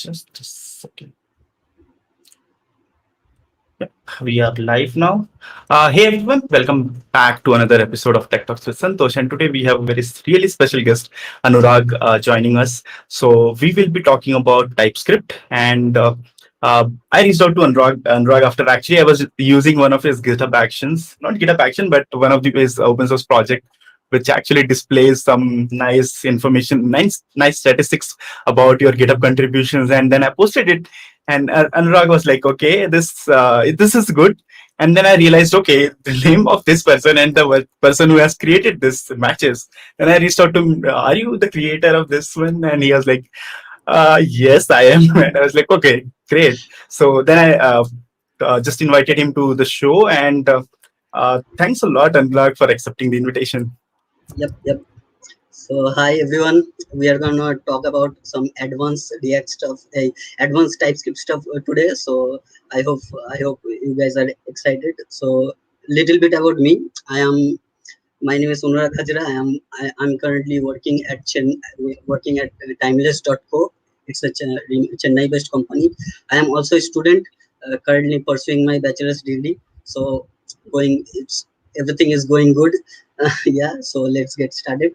Just a second. Yep, we are live now. Hey everyone, welcome back to another episode of Tech Talks with Santosh. And today we have a very really special guest, Anurag, joining us. So we will be talking about TypeScript. And I reached out to Anurag after actually I was using one of his GitHub actions, not GitHub action, but one of his open source project, which actually displays some nice information, nice statistics about your GitHub contributions. And then I posted it, and Anurag was like, "Okay, this is good." And then I realized, okay, the name of this person and the person who has created this matches. And I reached out to him, "Are you the creator of this one?" And he was like, "Yes, I am." And I was like, "Okay, great." So then I just invited him to the show, and thanks a lot, Anurag, for accepting the invitation. Yep. So hi everyone. We are gonna talk about some advanced React stuff, advanced TypeScript stuff today. So I hope I hope you guys are excited. So little bit about me. My name is Anurag. I'm currently working at Timeless.co. It's a Chennai-based company. I am also a student, currently pursuing my bachelor's degree. So it's everything is going good. Yeah. So let's get started.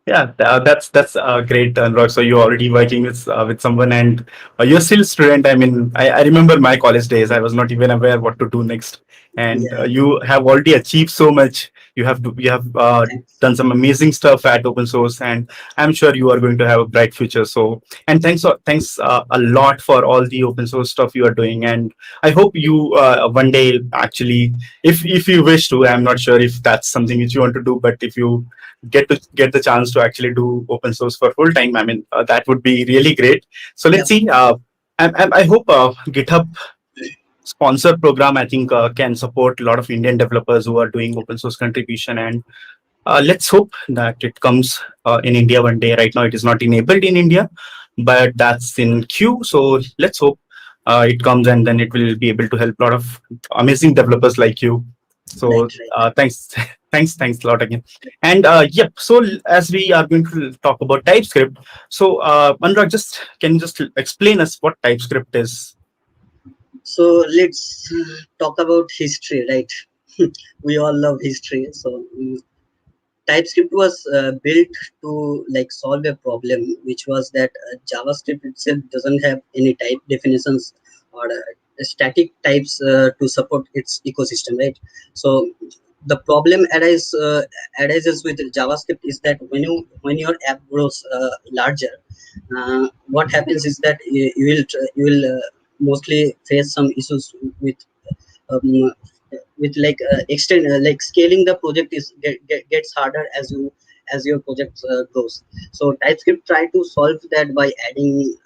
Yeah, that's great, Anurag. So you're already working with someone, and you're still a student. I mean, I remember my college days. I was not even aware what to do next, and Yeah. you have already achieved so much. You have Thanks. done some amazing stuff at open source, and I'm sure you are going to have a bright future. So, and thanks a lot for all the open source stuff you are doing, and I hope you one day actually, if you wish to, I'm not sure if that's something which you want to do, but if you get the chance to actually do open source for full time, I mean, that would be really great. So let's Yep. see. I hope GitHub sponsor program, I think, can support a lot of Indian developers who are doing open source contribution, and let's hope that it comes in India one day. Right now, it is not enabled in India, but that's in queue. So let's hope it comes, and then it will be able to help a lot of amazing developers like you. So Right. thanks, thanks a lot again. And yep. So as we are going to talk about TypeScript, so Anurag, just can you just explain us what TypeScript is? So let's talk about history, right? We all love history. So TypeScript was built to like solve a problem, which was that JavaScript itself doesn't have any type definitions or static types to support its ecosystem, right? So the problem arises with JavaScript is that when your app grows larger, what happens is that you will mostly face some issues um, with like extend like scaling the project gets harder as your project grows. So TypeScript try to solve that by adding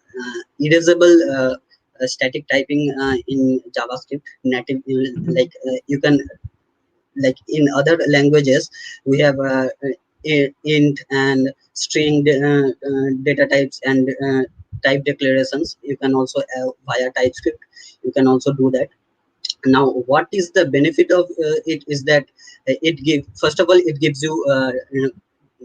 erasable static typing in JavaScript native. You can, like in other languages, we have int and string data types and type declarations. You can also via TypeScript you can also do that. Now what is the benefit of it is that it give first of all it gives you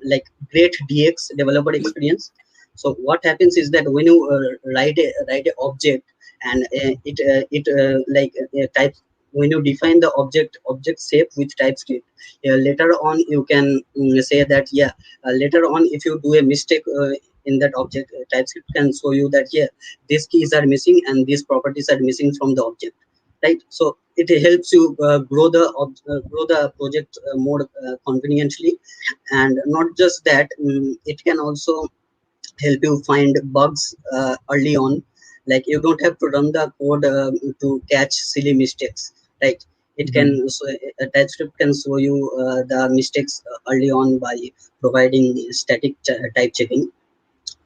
like great DX developer experience. So what happens is that when you write a object and type, when you define the object shape with TypeScript, later on you can say that, yeah, later on if you do a mistake in that object, TypeScript can show you that, yeah, these keys are missing and these properties are missing from the object, right? So it helps you grow the project more conveniently. And not just that, it can also help you find bugs early on. Like you don't have to run the code to catch silly mistakes, right? It can Mhm. so a TypeScript can show you the mistakes early on by providing static type checking.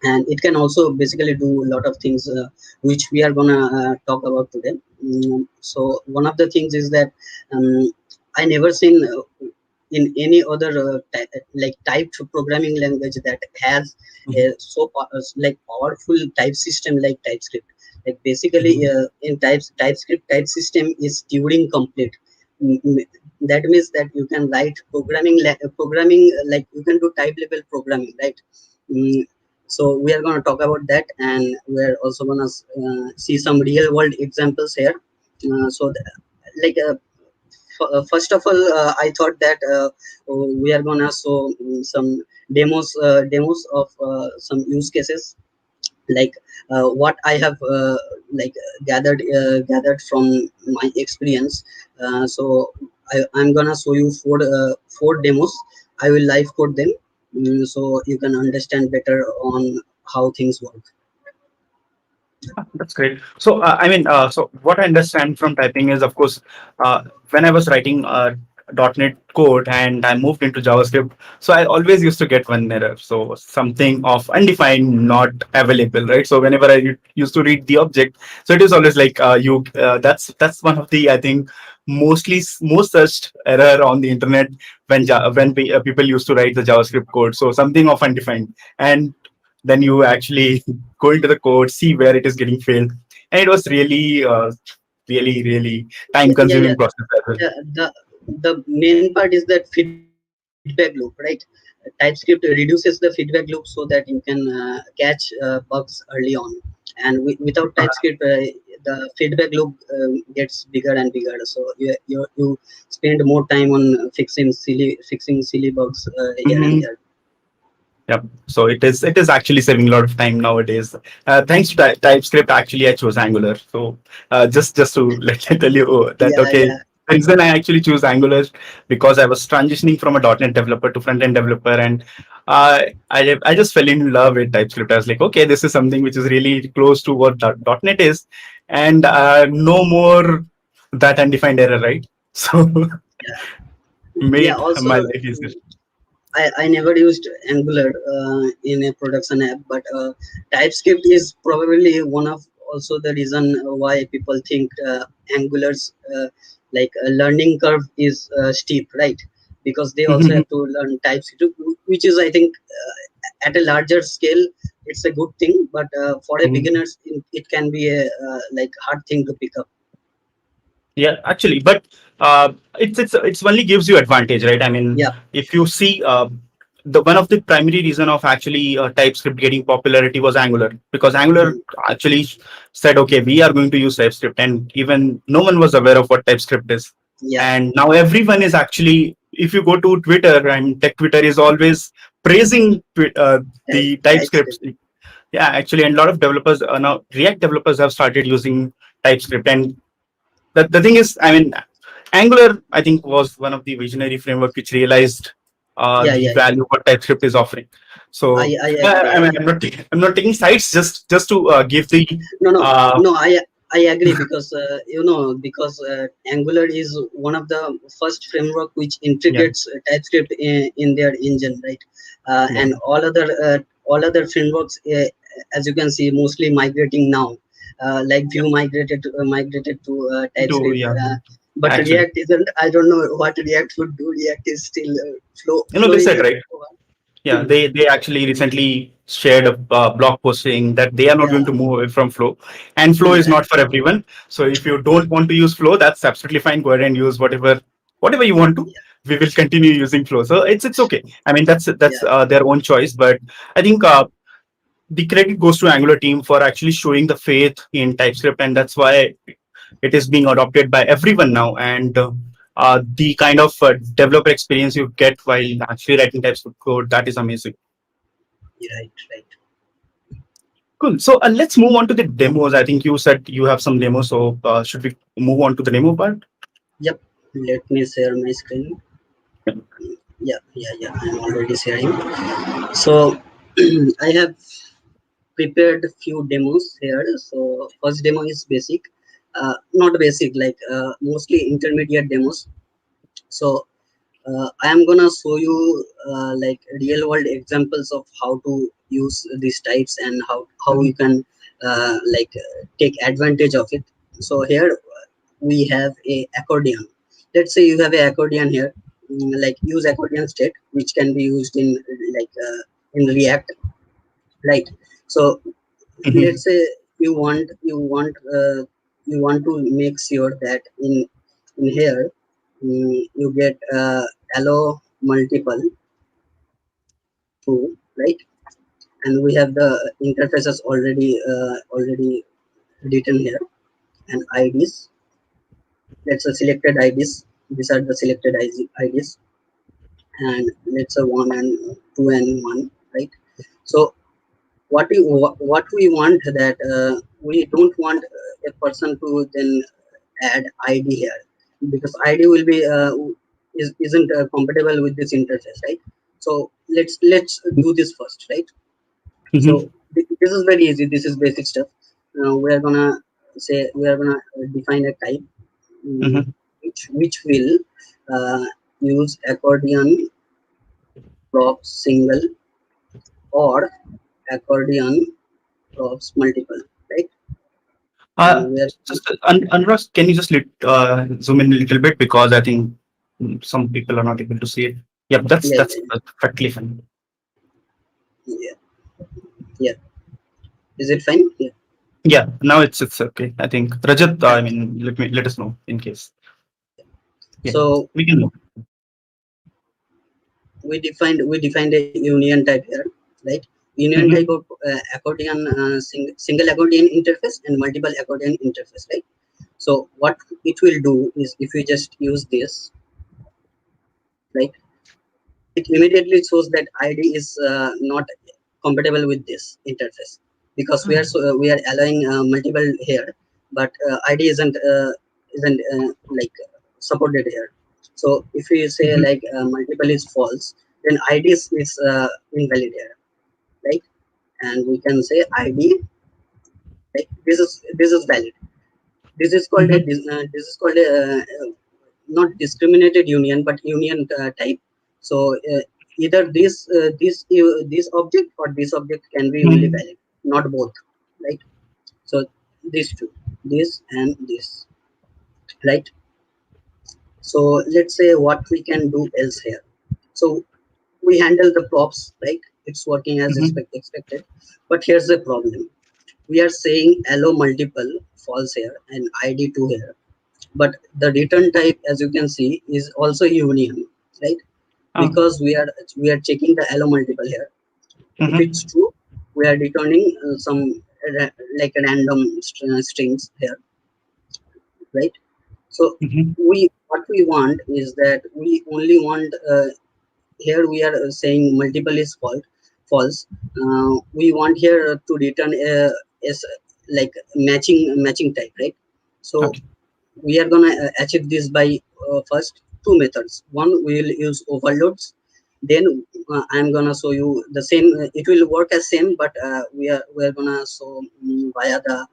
And it can also basically do a lot of things which we are gonna talk about today. So one of the things is that I never seen in any other like typed programming language that has a Mhm. like powerful type system like TypeScript. Like basically Mhm. in TypeScript type system is Turing complete. Mm, mm, that means that you can write programming like you can do type level programming, right? Mm, So we are going to talk about that, and we're also going to see some real world examples here. Like first of all, I thought that we are going to show some demos of some use cases, like what I have like gathered from my experience. I'm gonna show you four demos. I will live code them, so you can understand better on how things work. That's great. So, so what I understand from typing is, of course, when I was writing .NET code and I moved into JavaScript, so I always used to get one error. So something of undefined, not available, right? So whenever I used to read the object, so it is always like that's one of the, I think, most searched error on the internet when people used to write the JavaScript code. So something of undefined, and then you actually go into the code, see where it is getting failed, and it was really time Yeah, consuming yeah, process as well. yeah. The main part is that feedback loop, right? TypeScript reduces the feedback loop so that you can catch bugs early on, and without TypeScript, the feedback loop gets bigger and bigger. So you spend more time on fixing silly bugs here and Mhm. there. Yep. So it is actually saving a lot of time nowadays. Thanks to TypeScript, actually, I chose Angular. So just to let me tell you that, Yeah, okay, yeah, the reason I actually choose Angular because I was transitioning from a .NET developer to front end developer, and I just fell in love with TypeScript. I was like, okay, this is something which is really close to what .NET is, and no more that undefined error, right? So yeah. made Also, my life easier. I never used Angular in a production app, but TypeScript is probably one of also the reason why people think Angular's learning curve is steep, right? Because they also have to learn TypeScript, which is, I think, at a larger scale, it's a good thing, but for a beginners, it can be a hard thing to pick up. Yeah, actually, but it's only gives you advantage, right? I mean, Yeah. if you see, the one of the primary reason of actually TypeScript getting popularity was Angular, because Angular Mhm. actually said, okay, we are going to use TypeScript, and even no one was aware of what TypeScript is, Yeah. and now everyone is actually. If you go to Twitter, and tech Twitter is always praising the TypeScript. TypeScript. Yeah, actually, and a lot of developers now React developers have started using TypeScript, and the thing is, I mean, Angular, I think, was one of the visionary framework which realized Yeah, the yeah, yeah. value what TypeScript is offering. So, I agree. I I mean, agree. I'm not taking sides, just to give the No, no, uh, no. I agree because Angular is one of the first framework which yeah, integrates TypeScript in their engine, right? yeah, And all other frameworks, as you can see, mostly migrating now. Like Vue migrated to do TypeScript, yeah, but actually, React isn't. I don't know what React would do. React is still they flowing said, a bit right. over. Yeah, they actually recently shared a blog post saying that they are not going Yeah, to move away from Flow, and Flow is yeah, not for everyone. So if you don't want to use Flow, that's absolutely fine. Go ahead and use whatever you want to. yeah, We will continue using Flow, so it's okay. I mean, that's yeah, their own choice, but I think the credit goes to Angular team for actually showing the faith in TypeScript, and that's why it is being adopted by everyone now. And the kind of developer experience you get while actually writing TypeScript code, that is amazing. yeah, right, right. Cool. So let's move on to the demos. I think you said you have some demos. So should we move on to the demo part? Yep. Let me share my screen. Yeah, yeah, yeah. I'm already sharing. So I have prepared a few demos here. So first demo is basic, not basic, mostly intermediate demos. So I am gonna show you real world examples of how to use these types and how you Mhm. can take advantage of it. So here we have a accordion. Let's say you have a accordion here, like use accordion state, which can be used like in React, right? So Mhm. let's say you want to make sure that in here you get allow multiple true, right? and we have the interfaces already written here, and IDs. Let's say selected IDs. These are the selected IDs, and let's say 1 and 2 and 1, right? So what we want that we don't want a person to then add ID here, because ID will be isn't compatible with this interface, right? So let's do this first, right? Mm-hmm. So this is very easy. This is basic stuff. We are gonna define a type, mm, Mm-hmm. which will uh, use accordion props single or accordion props multiple, right? And we are Just Anurag, can you just zoom in a little bit because I think some people are not able to see it. Yep, that's yeah, that's yeah, perfectly fine. yeah, yeah. Is it fine? Yeah. Yeah, now it's okay. I think Rajat. Yeah. I mean, let us know in case. Yeah, So we can move. we defined a union type here, right? Union type Mm-hmm. of accordion single accordion interface and multiple accordion interface, right? So what it will do is, if we just use this, right, it immediately shows that ID is not compatible with this interface, because we are allowing multiple here, but ID isn't like supported here. So if we say Mm-hmm. like multiple is false, then ID is invalid here, right? And we can say ID, like this is valid. This is called a Mm-hmm. not discriminated union, but union type. So either this object or this object can be only Mm-hmm. valid, not both, right? So these two, this and this, right? So let's say what we can do else here. So we handle the props, right? It's working as Mm-hmm. expected, but here's the problem. We are saying allow multiple false here and ID 2 here, but the return type, as you can see, is also union, right? Oh. Because we are checking the allow multiple here. If Mm-hmm. it's true, we are returning some like random strings here, right? So Mm-hmm. we what we want is that we only want here we are saying multiple is false. We want here to return as like matching type, right? So Okay. we are gonna achieve this by first two methods. One, we will use overloads. Then I'm gonna show you the same. It will work as same, but we are gonna show via the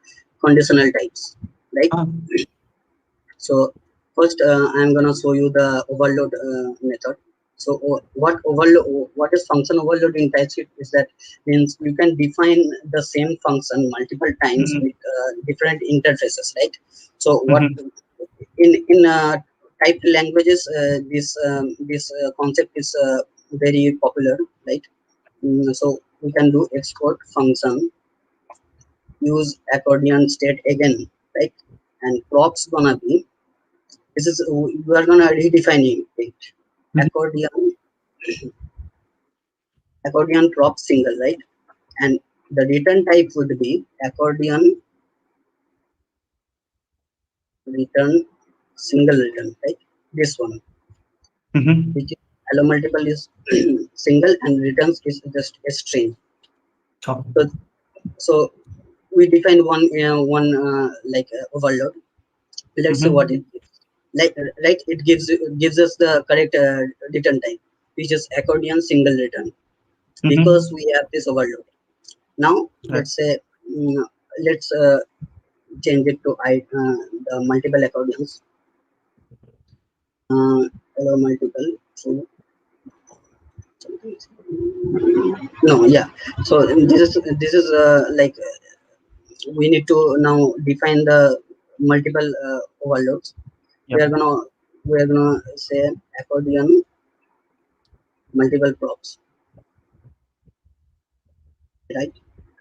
conditional types, right? Ah. So first, I'm gonna show you the overload method. So what is function overload in TypeScript is that means you can define the same function multiple times Mm-hmm. with different interfaces, right? So what Mm-hmm. in typed languages, this concept is very popular, right? So we can do export function, use accordion state again, right? And props gonna be, this is we are gonna redefine it. Mm-hmm. Accordion prop single, right? And the return type would be accordion return single return, right? This one, Mm-hmm. which is hello multiple is single and returns is just a string. Oh. So so we define one like overload. Let's see what Mm-hmm. it gives. Like right, it gives us the correct return type, which is accordion single return, because Mm-hmm. we have this overload. Now Right. let's say, mm, let's change it to the multiple accordions. Allow multiple. So no, yeah. So this is like we need to now define the multiple overloads. We Yep. are gonna we are gonna say accordion multiple props, right?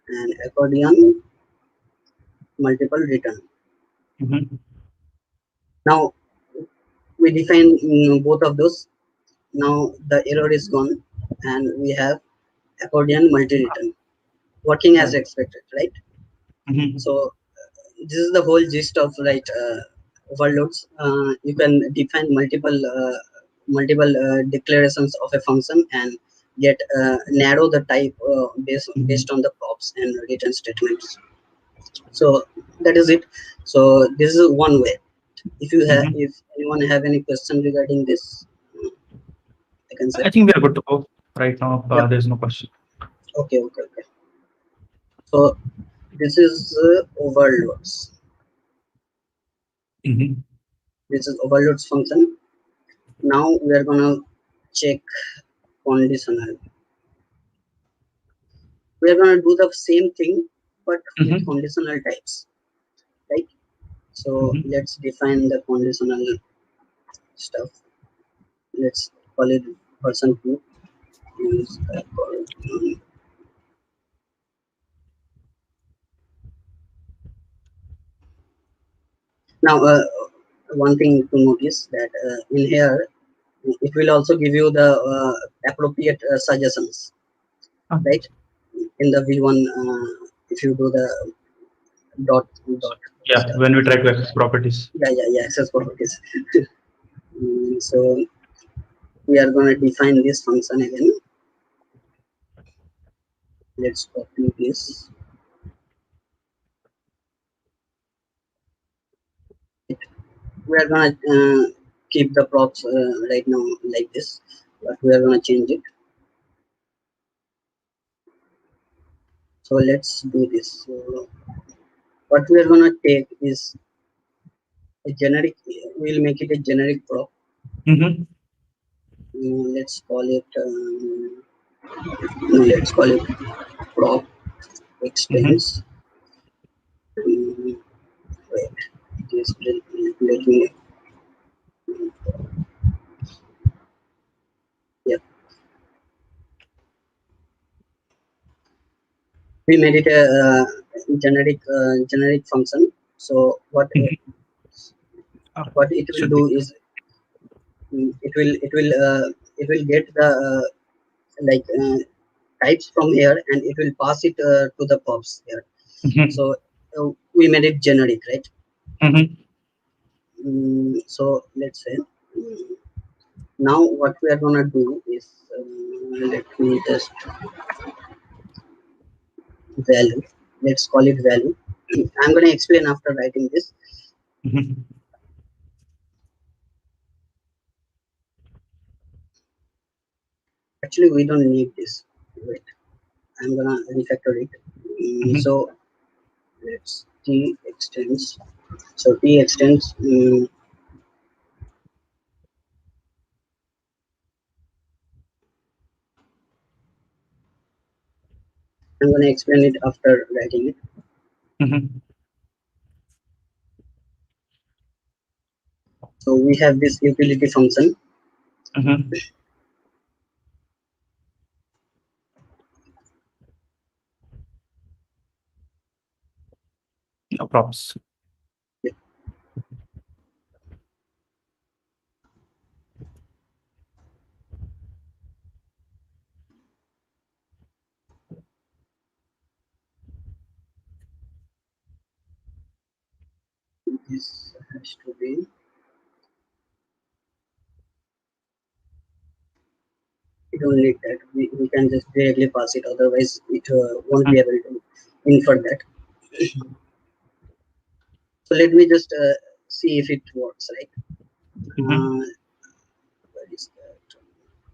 And accordion multiple return. Mm-hmm. Now we define both of those. Now the error is gone, and we have accordion multi return. working as Right. expected, right? Mm-hmm. So this is the whole gist of overloads. You can define multiple declarations of a function and get narrow the type based on the props and return statements. So that is it. So this is one way. Mm-hmm. If anyone have any question regarding this, I can say. I think we are good to go right now. Yeah. There's no question. Okay. So this is overloads. Mm-hmm. This is overloads function. Now we are gonna check conditional. We are gonna do the same thing but with Mm-hmm. conditional types, right? So Mm-hmm. let's define the conditional stuff. Let's call it version 2. Use now one thing to notice that in here it will also give you the appropriate suggestions, Ah, right? In the v1 if you do the dot yeah, stuff. when we try to access properties. Yeah, access properties. So we are going to define this function again. Let's copy this. We are going to keep the props right now like this, but we are going to change it. So let's do this. So what we are going to take is a generic. We'll make it a generic prop. Mm-hmm. Let's call it. Let's call it prop Mm-hmm. extends. Wait, just let me. Yeah, we made it a generic function. So Mm-hmm. Ah, what it will should do be. is it will get the like types from here and it will pass it to the props here. Mm-hmm. So we made it generic, right? Mm-hmm. So let's say now what we are gonna do is let me just value. Let's call it value. I'm gonna explain after writing this. Mm-hmm. Actually, we don't need this. Wait, I'm gonna refactor it. Mm-hmm. So let's t extends. So t extends. I'm gonna explain it after writing it. Mm-hmm. So we have this utility function. Mm-hmm. No props. This has to be. We don't need that. We can just directly pass it. Otherwise, it won't be able to infer that. So let me just see if it works, right? Mm-hmm. Where is that?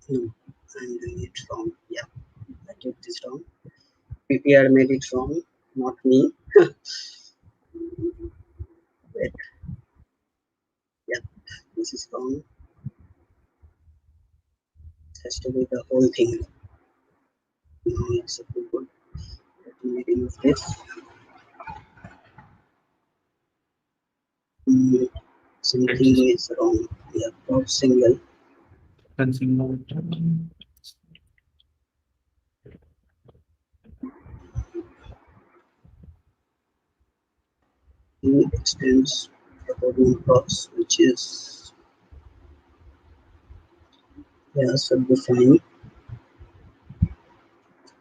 No, I'm doing it wrong. Yeah, I did this wrong. PPR made it wrong, not me. Wait, yeah, this is wrong. It has to be the whole thing. No, it's good. Let me remove this. Mm, It's something is wrong. Yeah, prop single. sensing mode. It extends according props, which is yeah, should be fine.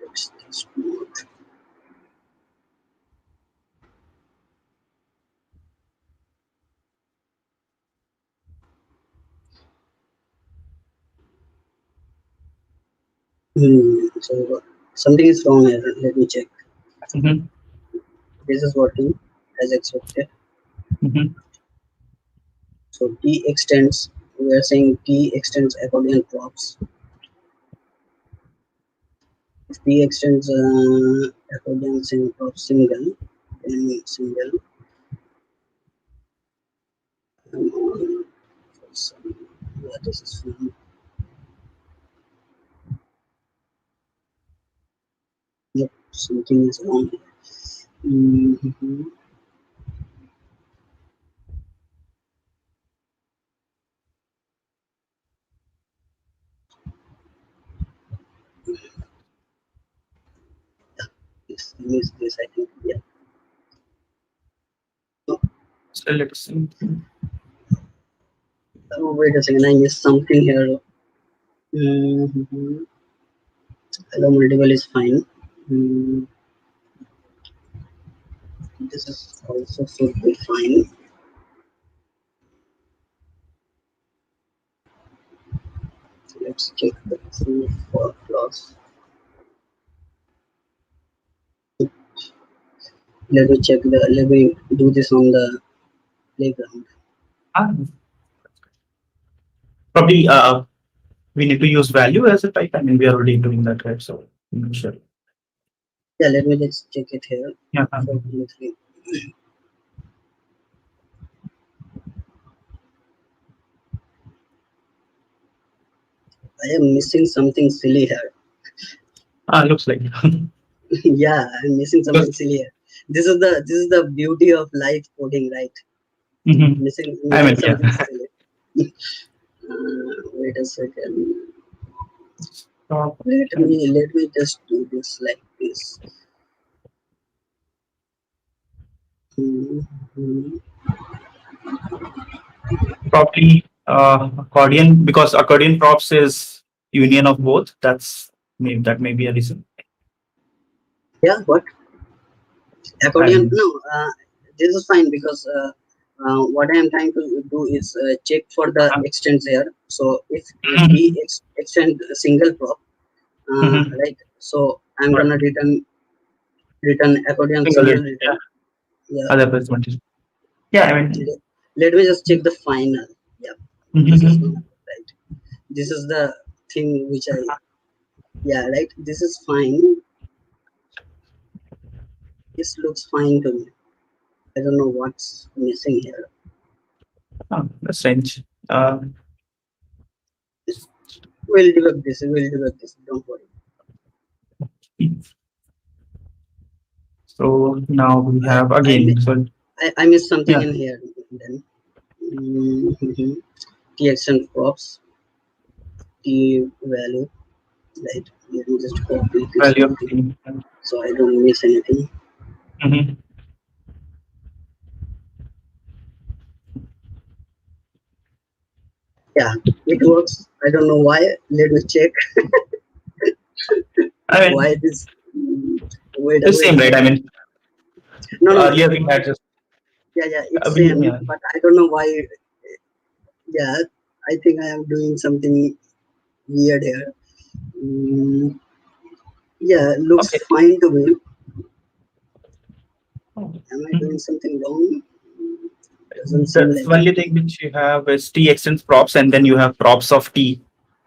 Let's just move. So something is wrong here. Let me check. Mm-hmm. This is working as expected. Mm-hmm. So T extends. We are saying T extends accordion props. If T extends accordion prop single, then single. Um, so, yeah, this is fine. Yep, something is wrong. Mm-hmm. This is this, I think. Yeah. No, Select something. oh, wait a second. I missed something here. Mm-hmm. Hello, multiple is fine. Mm, this is also should be fine. So let's check the true for clause. Let me do this on the playground. Ah, probably we need to use value as a type. I mean, we are already doing that, right? So I'm not sure. Yeah, let me just check it here. Yeah. 4.3. I am missing something silly here. Looks like. Yeah, I'm missing something silly here. This is the beauty of live coding, right? Mm-hmm. I Missing mean, yeah. something silly. Wait a second. Stop. Let me just do this like this. Hmm. Probably accordion, because accordion props is union of both. That may be a reason. Yeah, what accordion? And No, this is fine because what I am trying to do is check for the extents here. So if T Mhm. extend a single prop, Mhm. right? So I'm But gonna return accordion single single it, yeah, return. Yeah. other percentage. Yeah, I mean, Let me just check the final. Yeah, this is not mhm. right. This is the thing which I, yeah, right. This is fine. This looks fine to me. I don't know what's missing here. That's strange. We'll debug this. We'll debug this. Don't worry. So now we I have I again. mi- So I missed something yeah, in here. Then mm-hmm. TXN props T value. Right. Let me just copy this value of one t. so I don't miss anything. Mhm. Yeah, it works. I don't know why. Let me check I why mean, this. Wait, it's wait same, a right? I second. mean, No, no. earlier we had just Yeah, it's we, same, yeah. but I don't know why. Yeah, I think I am doing something weird here. Mm, yeah, looks Okay. fine to me. Am I doing Mhm. something wrong? Doesn't seem The like it. only thing which you have is t extends props, and then you have props of t.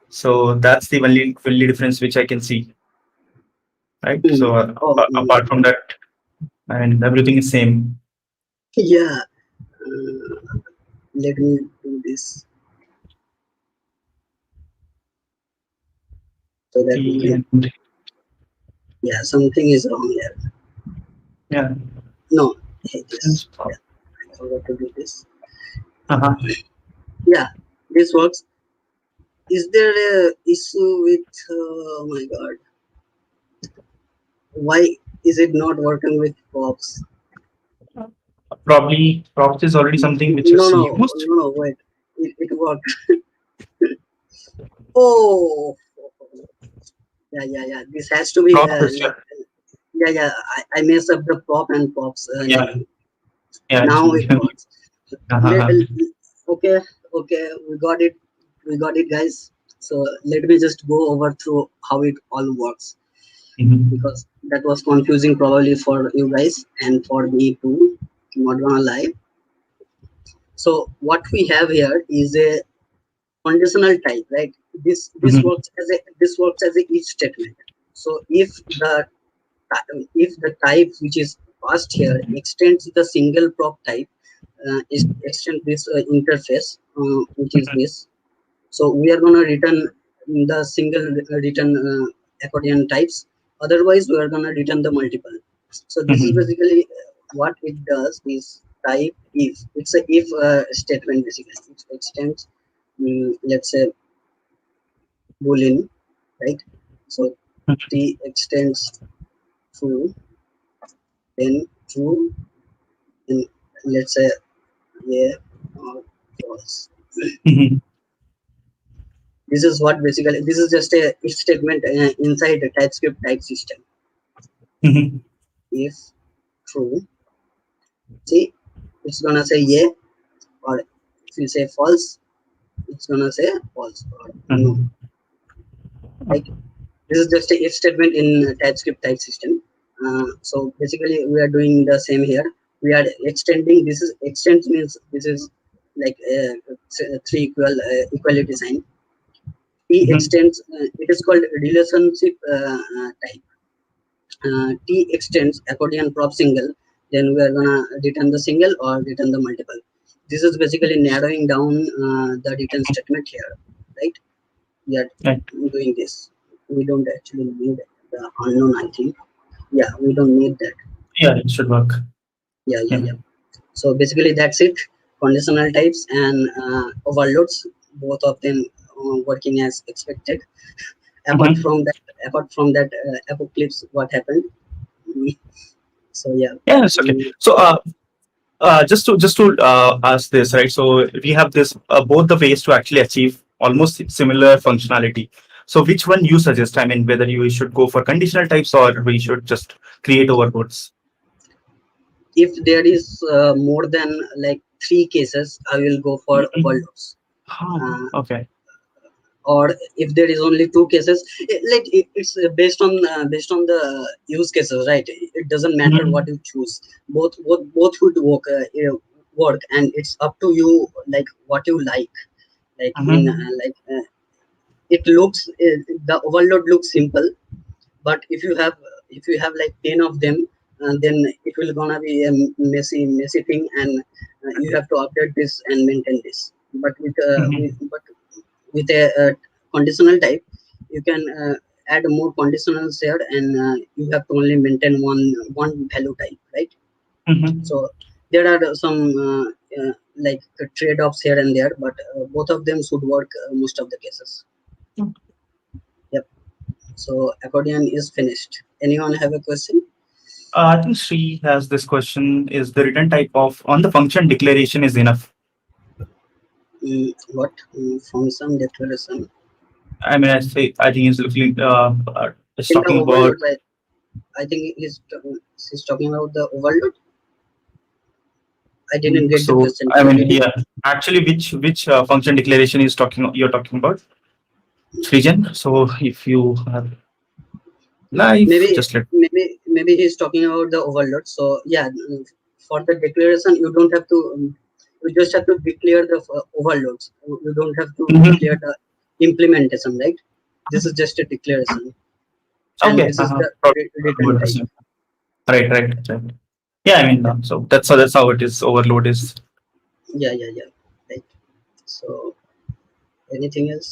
So that's the only difference which I can see, right? Hmm. So Oh, apart from that, and everything is same. yeah. Let me do this so that we T can. and Yeah, something is wrong here. yeah, No, hey, this. extends prop. Yeah, I forgot to do this. Uh-huh. Yeah, this works. Is there a issue with? Oh my God, why is it not working with props? Probably props is already something which No, is no, used. no, no. Wait, it worked. Oh, yeah. This has to be Props is like, yeah. I messed up the prop and props yeah, naming. yeah, Now actually. it works. Uh-huh. Let, okay, we got it. We got it, guys. So let me just go over through how it all works, Mhm. because that was confusing probably for you guys and for me too, not gonna lie. So what we have here is a conditional type, right? This Mhm. works as a each statement. So if the type which is passed here extends the single prop type, extend this interface, which is this. So we are going to return the single return accordion types. Otherwise, we are going to return the multiple. So this is Mhm. basically what it does is type if. It's a if statement basically. It extends, let's say, boolean, right? So t extends true, then true, and let's say yeah or false. Mhm. This is what basically this is just a if statement inside the TypeScript type system. Mhm. If true, see, it's gonna say yeah, or if you say false, it's gonna say false or no. Mhm. Like this is just a if statement in TypeScript type system. So basically, we are doing the same here. We are extending. This is extend means this is like three equality sign. T Mhm. extends. It is called relationship type. T extends accordion prop single, then we are gonna return the single or return the multiple. This is basically narrowing down the return statement here, right? We are Right. doing this. We don't actually need the unknown, I think. Yeah, we don't need that. Yeah, it should work. Yeah, yeah, Yeah. yeah. So basically that's it. Conditional types and overloads, both of them working as expected. Apart Mhm. from that, apocalypse, what happened? Mm, So yeah. Yeah, it's okay. Mm, So, just to ask this, right? So we have this both the ways to actually achieve almost similar functionality. So which one you suggest? I mean, whether you should go for conditional types or we should just create overloads. if there is more than like three cases, I will go for Mhm. overloads. Oh, uh, okay. or if there is only two cases, it's based on the use cases, right? It doesn't matter what Mhm. you choose. Both would work, and it's up to you, like what you like in Mhm. it looks the overload looks simple, but if you have like 10 of them, then it will gonna be a messy thing, and you have to update this and maintain this. But Mhm. with a conditional type, you can add more conditionals here, and you have to only maintain one value type, right? Mhm. So there are some like trade-offs here and there, but both of them should work most of the cases. Yep. So accordion is finished. Anyone have a question? I think Sri has this question: is the return type of on the function declaration is enough? What function declaration I mean, I think he's looking, it's in the talking about. overload, right? I think he's talking about the overload. I didn't get the So, question. I Can you mean, repeat? yeah, actually, which function declaration is talking you're talking about, Srijan? So, if you have live, maybe just let. maybe he's talking about the overload. So yeah, for the declaration you don't have to you just have to declare the overloads. You don't have to declare Mhm. the implementation, right? This is just a declaration, and Okay, this is the return about the type. same. Right. Yeah, I mean, Yeah, so that's how it is. Overload is. yeah, right. So anything else?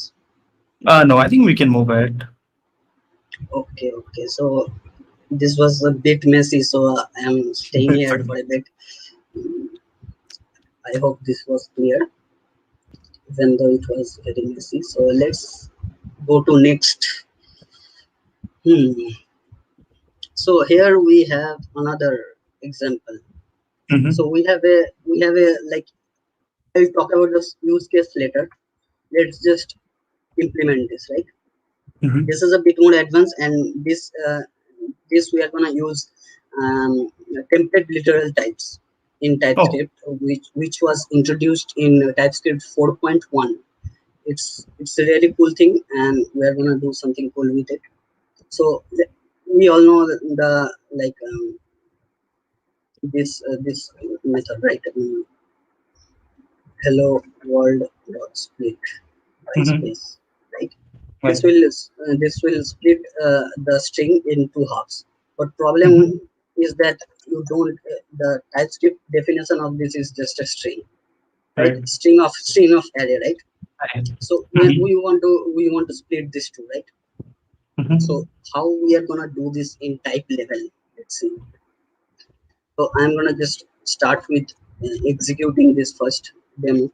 No, I think we can move ahead. Okay, so this was a bit messy, so I am staying It's here okay. for a bit. I hope this was clear, even though it was very messy. So let's go to next. Hmm. So here we have another example. So Mhm. we have a like I'll talk about this use case later. Let's just implement this, right? Mhm. This is a bit more advanced, and this we are gonna use template literal types in Oh. TypeScript, which was introduced in TypeScript 4.1. it's a really cool thing, and we're gonna do something cool with it. So we all know the like this method, right? Hello world dot split by Mm-hmm. space, right? This Right. will split the string in two halves. But problem Mm-hmm. is that you don't the TypeScript definition of this is just a string, right? Right. String of array, right? Right. So when Mm-hmm. we want to split this two, right? So Mm-hmm. how we are gonna do this in type level? Let's see. So I'm gonna just start with executing this first demo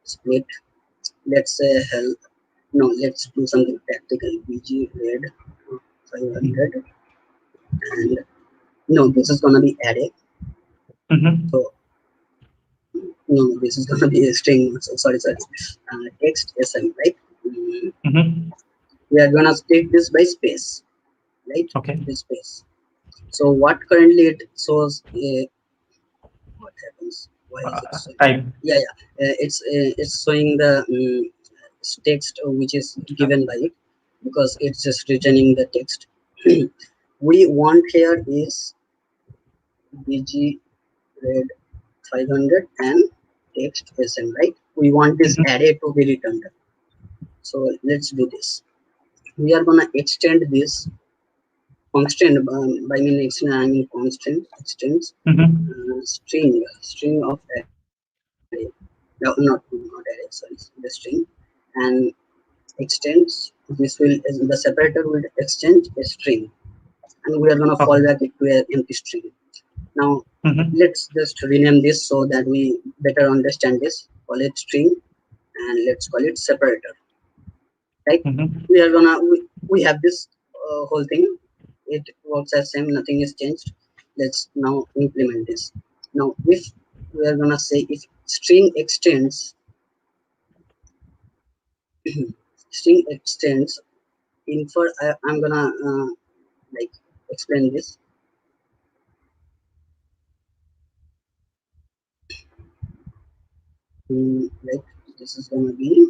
split. Let's say hell. No, let's do something practical. BG red 500, and no, this is gonna be array. Mm-hmm. So no, this is gonna be a string. So sorry. Text sm, right? Mm-hmm. We are gonna split this by space, right? Okay. This space. So what currently it shows? What happens? Why is it showing? Type. Yeah. It's showing the text which is given by it, because it's just returning the text. We want here is bg red 500 and text sm, right? We want this Mm-hmm. array to be returned. So let's do this. We are gonna extend this constant, by mean extend I mean constant extends Mm-hmm. string of array. No, not array, sorry, the string. And extends, this will, the separator will extend a string, and we are going to Okay. fallback it to an empty string. Now Mm-hmm. let's just rename this so that we better understand this. Call it string, and let's call it separator, right? Mm-hmm. We are gonna we have this whole thing. It works as same, nothing is changed. Let's now implement this. Now if we are gonna say if string extends string extends infer, I'm gonna like explain this. Like this is gonna be,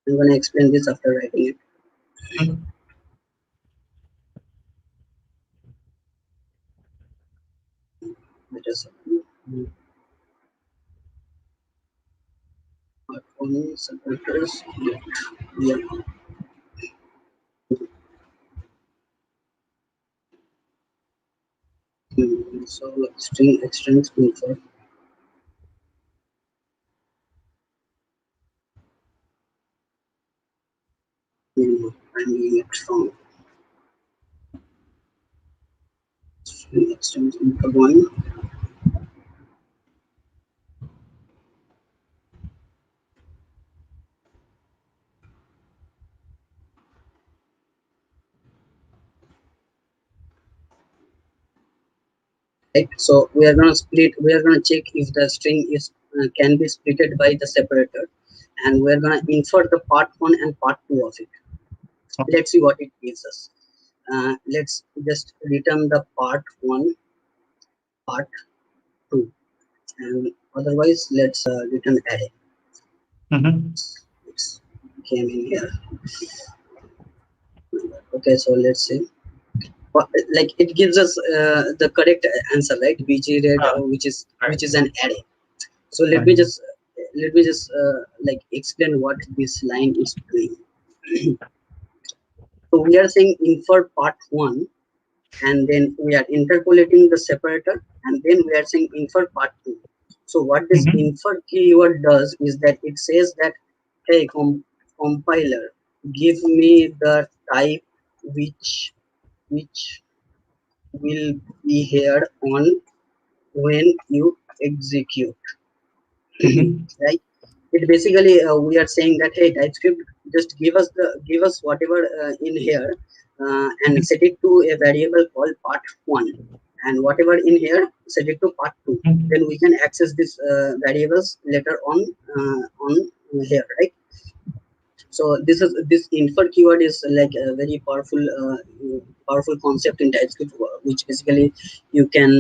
I'm gonna explain this after writing it. Mm-hmm. Let us on separators. Yeah. So string extends infer. I'm doing it from string extends infer one. Right. So we are gonna split. We are gonna check if the string is can be splitted by the separator, and we are gonna infer the part one and part two of it. Okay. Let's see what it gives us. Let's just return the part one, part two, and otherwise let's return array. Mm-hmm. It's came in here. Okay, so let's see. Like it gives us the correct answer, right? BG red, Right. which is an array. So Right. let me just like explain what this line is doing. So we are saying infer part one, and then we are interpolating the separator, and then we are saying infer part two. So what this Mm-hmm. infer keyword does is that it says that, hey, compiler, give me the type which will be here on when you execute. Mm-hmm. Right? It basically we are saying that, hey, TypeScript, just give us whatever in here, and set it to a variable called part one, and whatever in here set it to part two. Mm-hmm. Then we can access these variables later on here, right? So this infer keyword is like a very powerful concept in TypeScript, which basically you can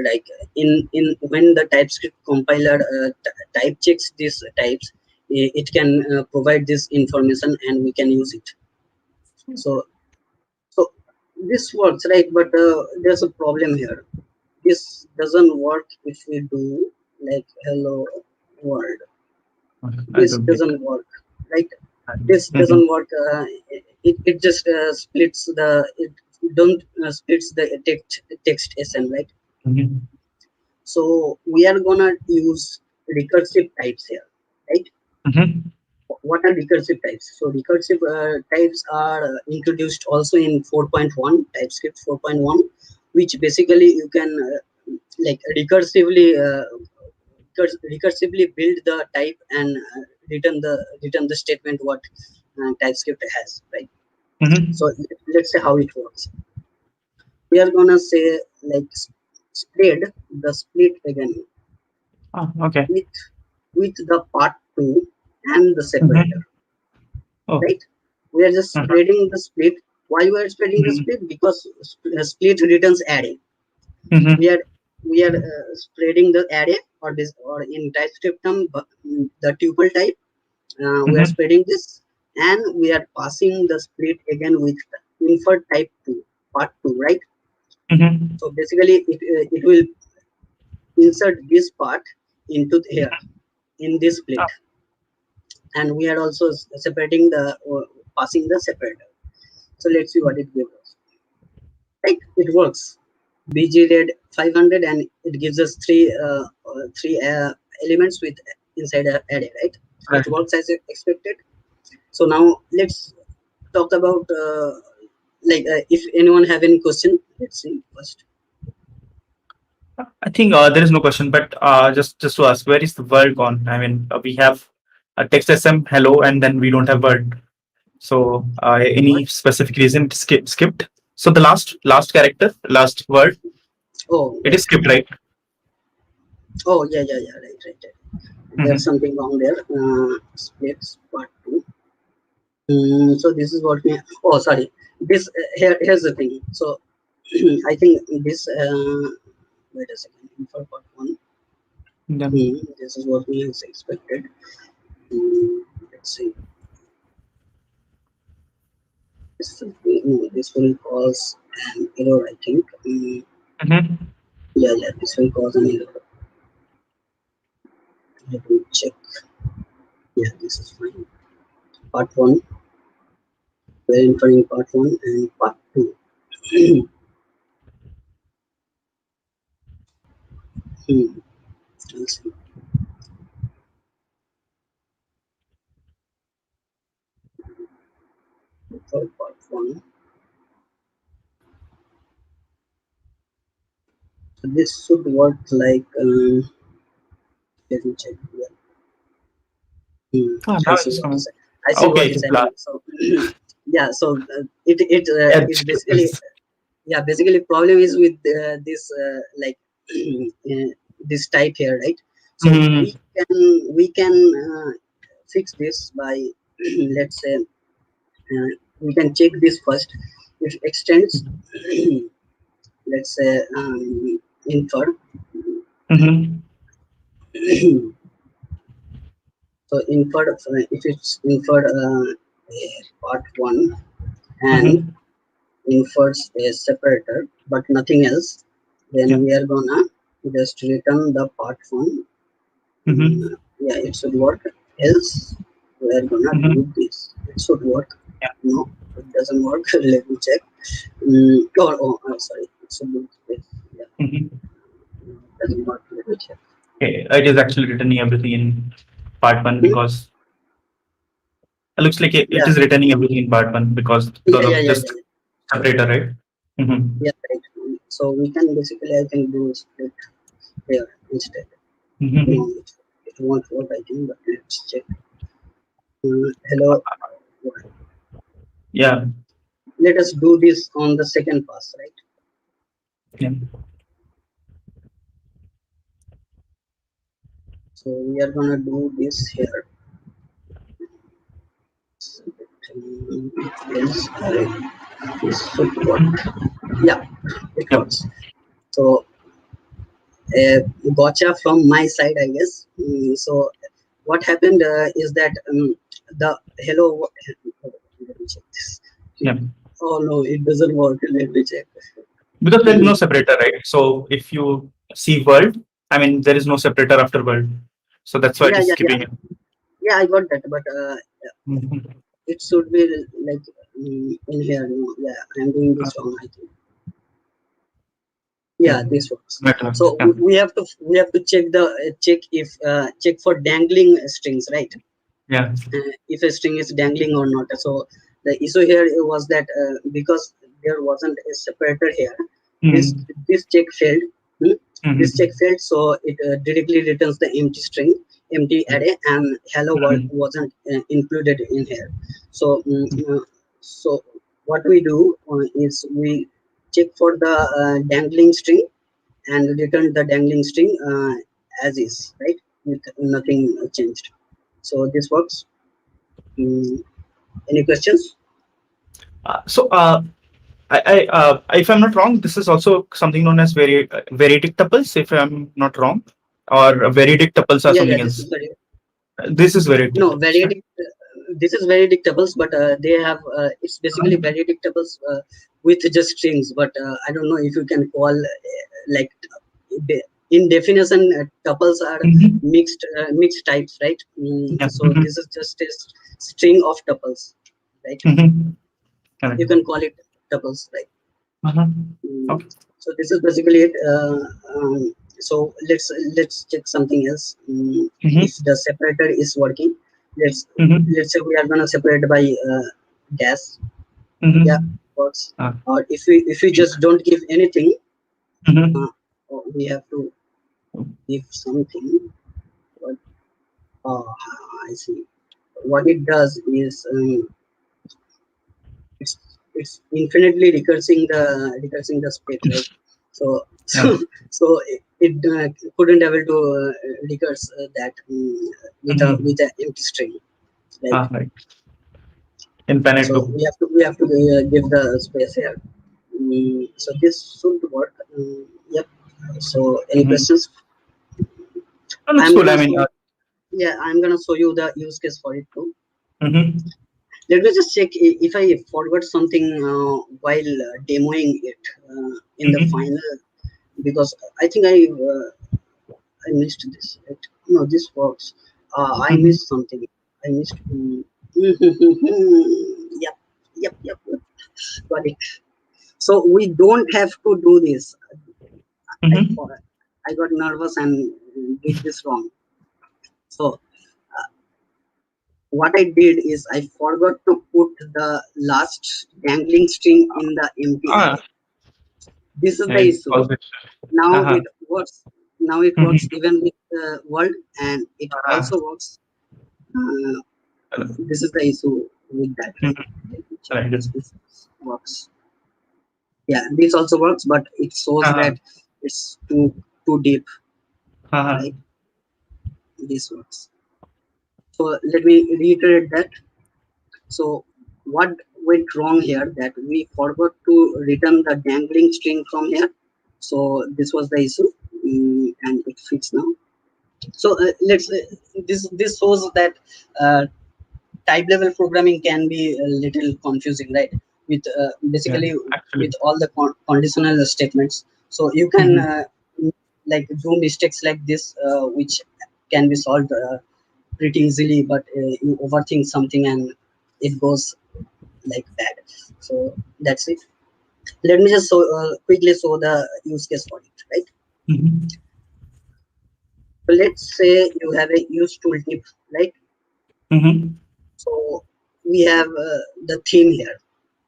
like in when the TypeScript compiler type checks these types, it can provide this information and we can use it. So so this works, right? But there's a problem here. This doesn't work if we do like hello world. I This don't get. doesn't work, right? This Mhm, doesn't work. It just splits the it don't splits the text sn, right? mhm, So we are gonna use recursive types here, right? mhm, What are recursive types? So recursive types are introduced also in 4.1 TypeScript 4.1, which basically you can like recursively build the type and return the statement what TypeScript has, right? mhm. So let's say how it works. We are gonna say like spread the split again Ah, okay. with the part two and the separator, Mhm. Oh. right? We are just Uh-huh. spreading the split. Why we are spreading the Mhm, split? Because split returns array. mhm, We are spreading the array, or this, or in TypeScript term, the tuple type. We are mhm, spreading this, and we are passing the split again with infer type 2, part 2, right? mhm. So basically, it will insert this part into here in this split, Ah, and we are also separating the passing the separator. So let's see what it gives us. Right, it works. BG read 500, and it gives us three elements with inside a array, right? It right. works as expected. So now let's talk about if anyone have any question, let's see first. I think there is no question, but just to ask, where is the word gone? I mean, we have a text sm hello, and then we don't have word. So, What? any specific reason it skipped? So the last character, last word, Oh, it is skipped, right? oh, yeah, right. There's Mm-hmm. something wrong there. Splits part two. So this is what we. Oh, sorry. This here's the thing. So I think this. Wait a second. For part one, Then, this is what we has expected. Let's see. This will cause an error, I think. mhm. Yeah, this will cause an error. Let me check. Yeah, this is fine. Part one, we're entering part one and part two. Hmm, let's see. For part one, so this should work like. Let me check. Yeah. Ah, I now see it's what coming. is. I see Okay, what is it's happening. So yeah, so it basically, yes. yeah, basically problem is with this this type here, right? So Mhm, we can fix this by let's say we can check this first. If extends, let's say infer. mhm, So inferred, if it's inferred part one and mhm. infers a separator but nothing else, then Yeah. we are gonna just return the part one. Mhm, Yeah, it should work. Else we are gonna do mhm. this. It should work. Yeah. No, it doesn't work. Let me check. Sorry, it should do this. Yeah, Mhm. it doesn't work. Let me check. Okay, it is actually returning everything in part one Hmm? because it looks like it Yeah, is returning everything in part one yeah, because yeah, of yeah, just yeah, separator, right? Mm-hmm. yeah, right. So we can basically, I think, do split here instead. No, Mm-hmm. it won't work, I think, but let's check. Hello. Yeah. Let us do this on the second pass, right? Yeah. So we are gonna do this here. Yes, this should work. Yeah, it Yep. works. So gotcha from my side, I guess. So what happened is that the hello. Let me check this. Yep. Oh no, it doesn't work. Let me check. Because there is no separator, right? So if you see world, I mean, there is no separator after world. So that's why it Yeah, is yeah, yeah, skipping it. yeah. I got that, but Mhm. it should be like in here. No, yeah, I'm doing Uh, this wrong. I think. yeah. Yeah, this works. Better. So Yeah. we have to check if check for dangling strings, right? Yeah. If a string is dangling or not. So the issue here was that because there wasn't a separator here, this Mm-hmm. this check failed. hmm, this check Mm-hmm. failed, so it directly returns the empty string, empty array, and hello world Mm-hmm. wasn't included in here. So so what we do is we check for the dangling string and return the dangling string as is, right, with nothing changed. So this works. Mm, any questions? So if I'm not wrong, this is also something known as variadic tuples. If I'm not wrong, or variadic tuples are Yeah, yeah. something This is else. very This is variadic no tuples, right? variadic. This is variadic tuples, but they have it's basically Uh-huh. variadic tuples with just strings. But I don't know if you can call like in definition tuples are Mm-hmm. mixed types, right? Yeah. So Mm-hmm. this is just a string of tuples, right? Mm-hmm. You Correct. can call it tuples, right? Uh-huh. Mm, Okay. so this is basically it. So let's check something else. Mm-hmm. If the separator is working, let's Mm-hmm. let's say we are gonna separate by dash. Yeah, Mm-hmm. works. Uh, Or if we just don't give anything, mm-hmm. we have to give something. But I see. What it does is it's infinitely recursing the space, right? So so Yeah. so it couldn't able to recurse that Mm-hmm. with an empty string, right? Right. Infinite So loop. we have to give the space here. So this should work. Yep. So any Mm-hmm. questions? No, looks I'm cool. I gonna mean, show Yeah, I'm gonna show you the use case for it too. mm-hmm. Let me just check if I forgot something while demoing it in the Mm-hmm. final, because I think I missed this. Right? No, this works. I Mm-hmm. missed something. I missed. Yep, yep. Got it. So we don't have to do this. I Mm-hmm. for- I got nervous and did this wrong. So what I did is I forgot to put the last dangling string in the empty Ah, array. This is the it issue. was it. Now Uh-huh. it works. Now it works Mm-hmm. even with world, and it Uh-huh. also works. Uh, this is the issue with that, right? Mm-hmm. Let me check Right. this works. Yeah, this also works, but it shows Uh-huh. that it's too deep, Uh-huh. right? This works. So let me reiterate that. So what went wrong here, that we forgot to return the dangling string from here. So this was the issue, and it fixed now. So let's this shows that uh, type level programming can be a little confusing, right? With Yeah. basically with Actually. all the conditional statements. So you can Mm-hmm. like do mistakes like this, which can be solved pretty easily, but you overthink something and it goes like that. So that's it. Let me just quickly show the use case for it, right? Mm-hmm. So let's say you have a use tooltip, right? Mm-hmm. So we have the theme here,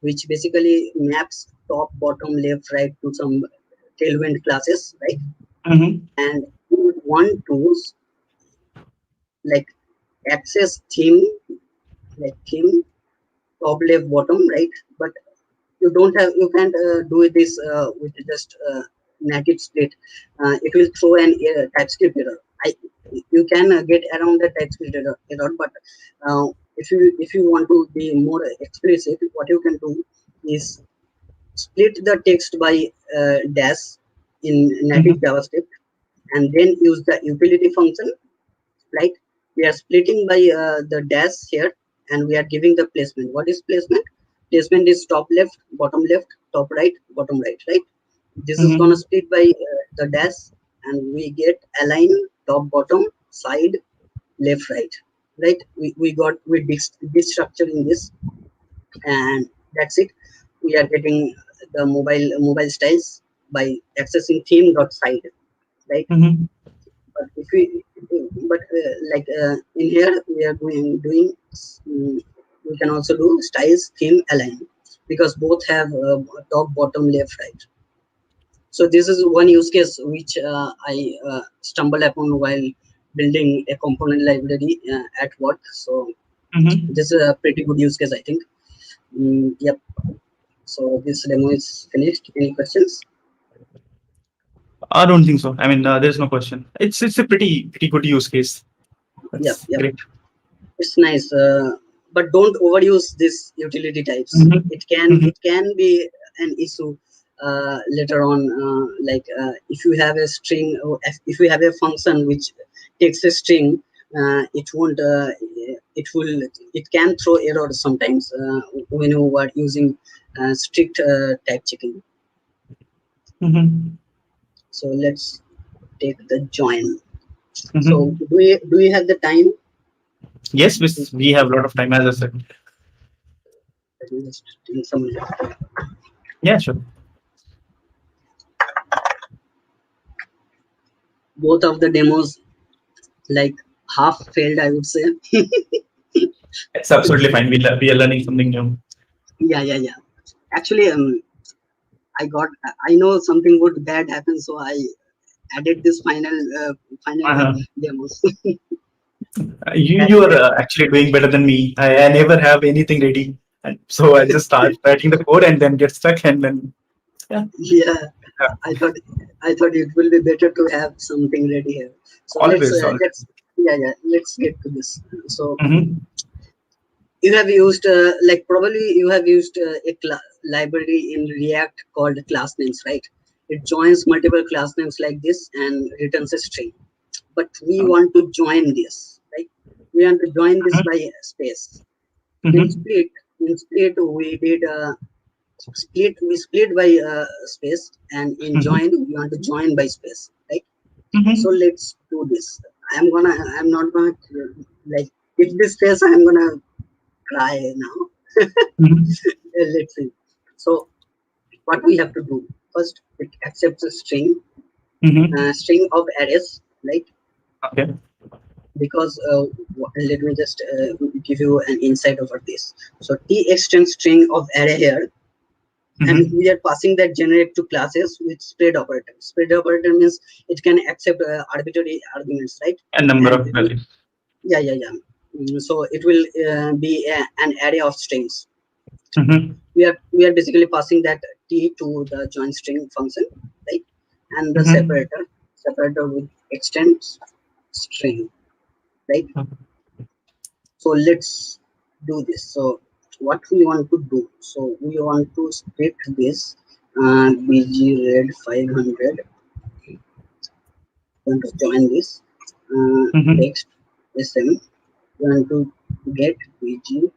which basically maps top, bottom, left, right to some tailwind classes, right? Mm-hmm. And you would want to like access theme, like theme top, left, bottom, right? But you can't do this with just native split. It will throw an TypeScript error. I You can get around the TypeScript error, but if you want to be more explicit, what you can do is split the text by dash in native Mm-hmm. JavaScript, and then use the utility function, right? We are splitting by the dash here, and we are giving the placement. What is placement? Placement is top left, bottom left, top right, bottom right, right? This is gonna Mm-hmm. split by the dash, and we get align top, bottom, side, left, right, right? We destructuring this, and that's it. We are getting the mobile styles by accessing theme dot side, right? Mm-hmm. But if we but like in here we are doing mm, we can also do styles theme align, because both have top, bottom, left, right. So this is one use case which I stumbled upon while building a component library at work. So Mm-hmm. this is a pretty good use case, I think. Yep. So this demo is finished. Any questions? I don't think so. I mean, there's no question. It's a pretty good use case. Yep, That's yep. great. It's nice, but don't overuse this utility types. Mm-hmm. It can be an issue later on. If you have a string, or if you have a function which takes a string, it won't. It can throw errors sometimes when you are using strict type checking. Mm-hmm. So let's take the join. So Mm-hmm. do you have the time? Yes, we have a lot of time, as I said. Let me just take some. Yeah, sure. Both of the demos like half failed, I would say. It's absolutely fine. We are learning something new. Yeah, yeah, yeah. Actually, I know something would bad happen, so I added this final Uh-huh. demos. You are actually doing better than me. I never have anything ready, and so I just start writing the code and then get stuck, and then yeah, Yeah, yeah. I thought I thought it will be better to have something ready here. So Always, always. let's get to this. So Mm-hmm. you have used probably you have used library in React called class names, right? It joins multiple class names like this and returns a string. But we want to join this, right? We want to join this by space. In Mm-hmm. split, in split we did we split by space, and in Mm-hmm. join we want to join by space, right? So Mm-hmm. let's do this. I'm not gonna like if this space I'm gonna cry now. Mm-hmm. Let's see. So what we have to do first, it accepts a Mm-hmm. string of arrays, right? Okay. Because let me just give you an insight over this. So t extends string of array here, and Mm-hmm. we are passing that generate to classes with spread operator. Spread operator means it can accept arbitrary arguments, right? A number And of values. yeah, yeah, yeah. So it will be an array of strings. Mm-hmm. We are basically passing that t to the join string function, right? And the Mm-hmm. separator with extends string, right? So let's do this. So what we want to do, so we want to split this bg red 500. We want to join this Mm-hmm. text sm. We want to get bg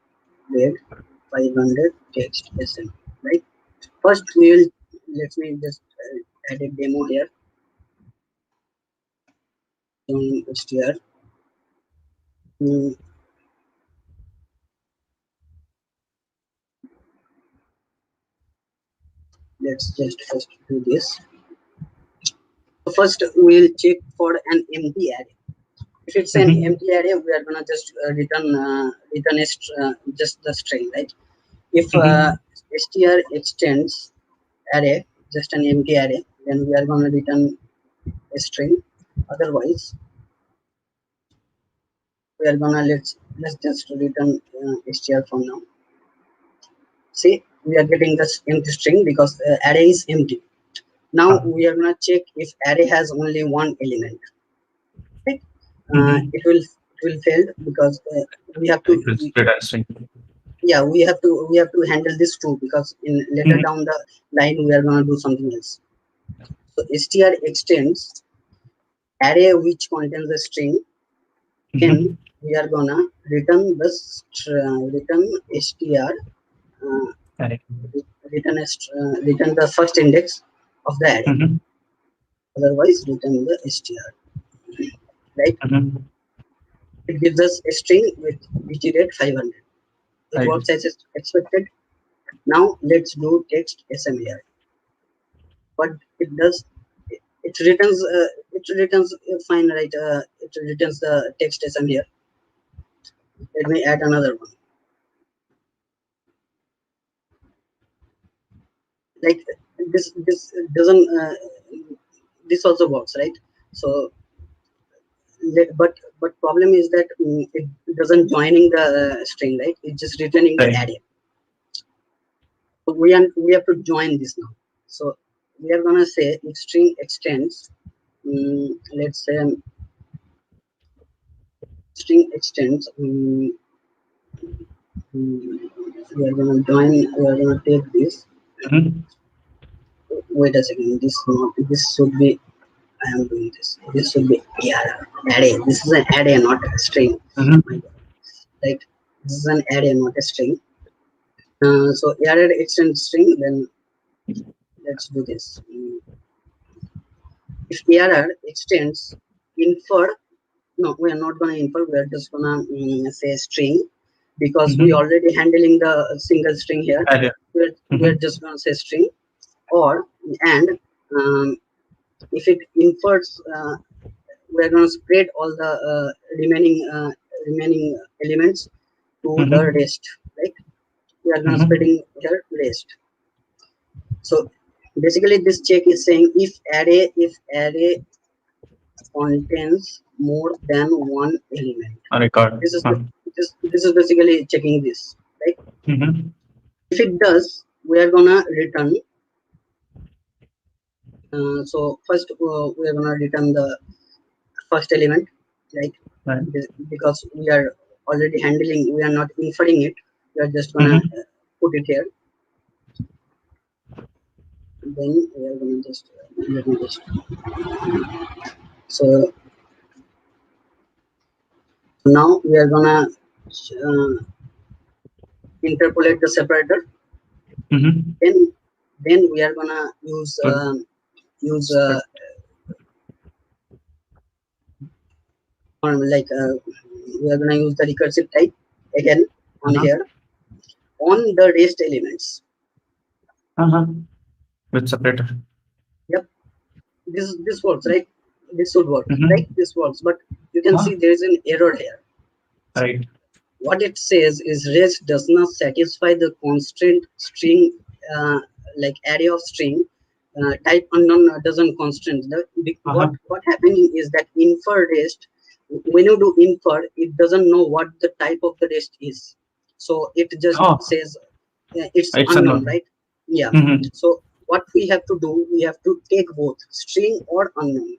red 500 text sm, right? First we will, let me just add a demo here. JoinStr. Mm, let's just first do this. So first we'll check for an empty array. If it's an Mm-hmm. empty array, we are gonna just return just the string, right? If Mm-hmm. str extends array, just an empty array, then we are gonna return a string. Otherwise, we are gonna let's just return str for now. See, we are getting this empty string because array is empty. Now we are gonna check if array has only one element. Right? Mm-hmm. It will will fail because we have to. It will return string. Yeah, we have to handle this too, because in later down the line we are gonna do something else. So str extends array which contains a string. Then we are gonna return the return str uh, return the first index of the array. Otherwise, return the str. Right? It gives us a string with bit rate 500. It works as expected. Now let's do text SMR. What it does, it returns fine, right? It returns the text SMR. Let me add another one. Like this doesn't this also works, right? So but problem is that it doesn't joining the string, right? It's just returning the array. So we have to join this now. So we are gonna say if string extends, let's say string extends, we are gonna join, we are gonna take this. Wait a second, this should be, I am doing this. This should be array. This is an array, not a string. Right? This is an array, not a string. So array extend string. Then let's do this. If array extends infer, no, we are not gonna infer. We are just gonna say string, because we already handling the single string here. We are just gonna say string, or and if it infers. We are going to spread all the remaining elements to the rest, right? We are going to spreading here rest. So basically this check is saying if array contains more than one element. This is basically checking this, right? If it does, we are gonna return. So first we are gonna return the first element, right? Because we are already handling, we are not inferring it, we are just gonna put it here. Then we are gonna just let me just so now we are gonna interpolate the separator. Then we are gonna use like we are gonna use the recursive type again on here on the rest elements. With separator. Yep, this works, right? This should work, right? This works, but you can see there is an error here. Right. What it says is rest does not satisfy the constraint string, like array of string type unknown doesn't constraint. What happening is that infer rest, when you do infer, it doesn't know what the type of the rest is, so it just says it's unknown, right? Yeah. So what we have to do, we have to take both string or unknown.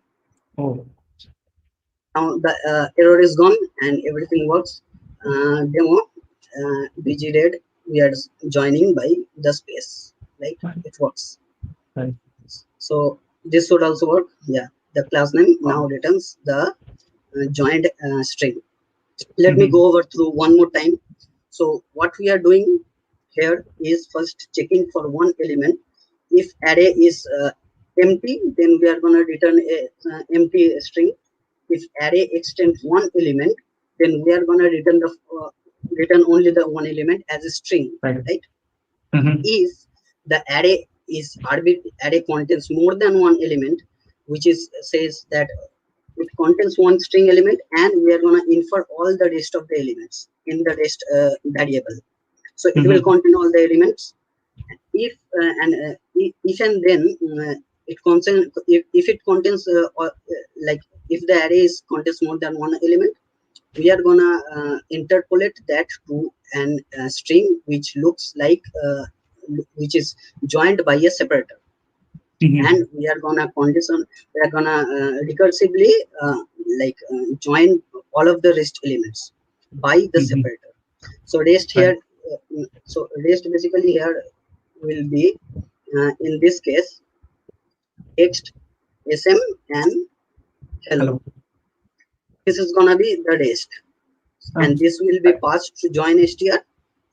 Now the error is gone and everything works. Demo bg red, we are joining by the space, right? It works. So this should also work. Yeah, the class name now returns the joined string. Let me go over through one more time. So what we are doing here is first checking for one element. If array is empty, then we are going to return a empty string. If array extends one element, then we are going to return the return only the one element as a string, right? If the array is array contains more than one element, which is says that it contains one string element, and we are going to infer all the rest of the elements in the rest variable. So it will contain all the elements. If if and then it contains, if it contains like if the array contains more than one element, we are gonna interpolate that to an string which looks like which is joined by a separator. Mhm. and we are gonna condition, we are gonna recursively join all of the rest elements by the Mhm. separator. So rest Right. here, rest basically here will be in this case text, sm, and hello. Hello. This is gonna be the rest, and this will be passed to join str,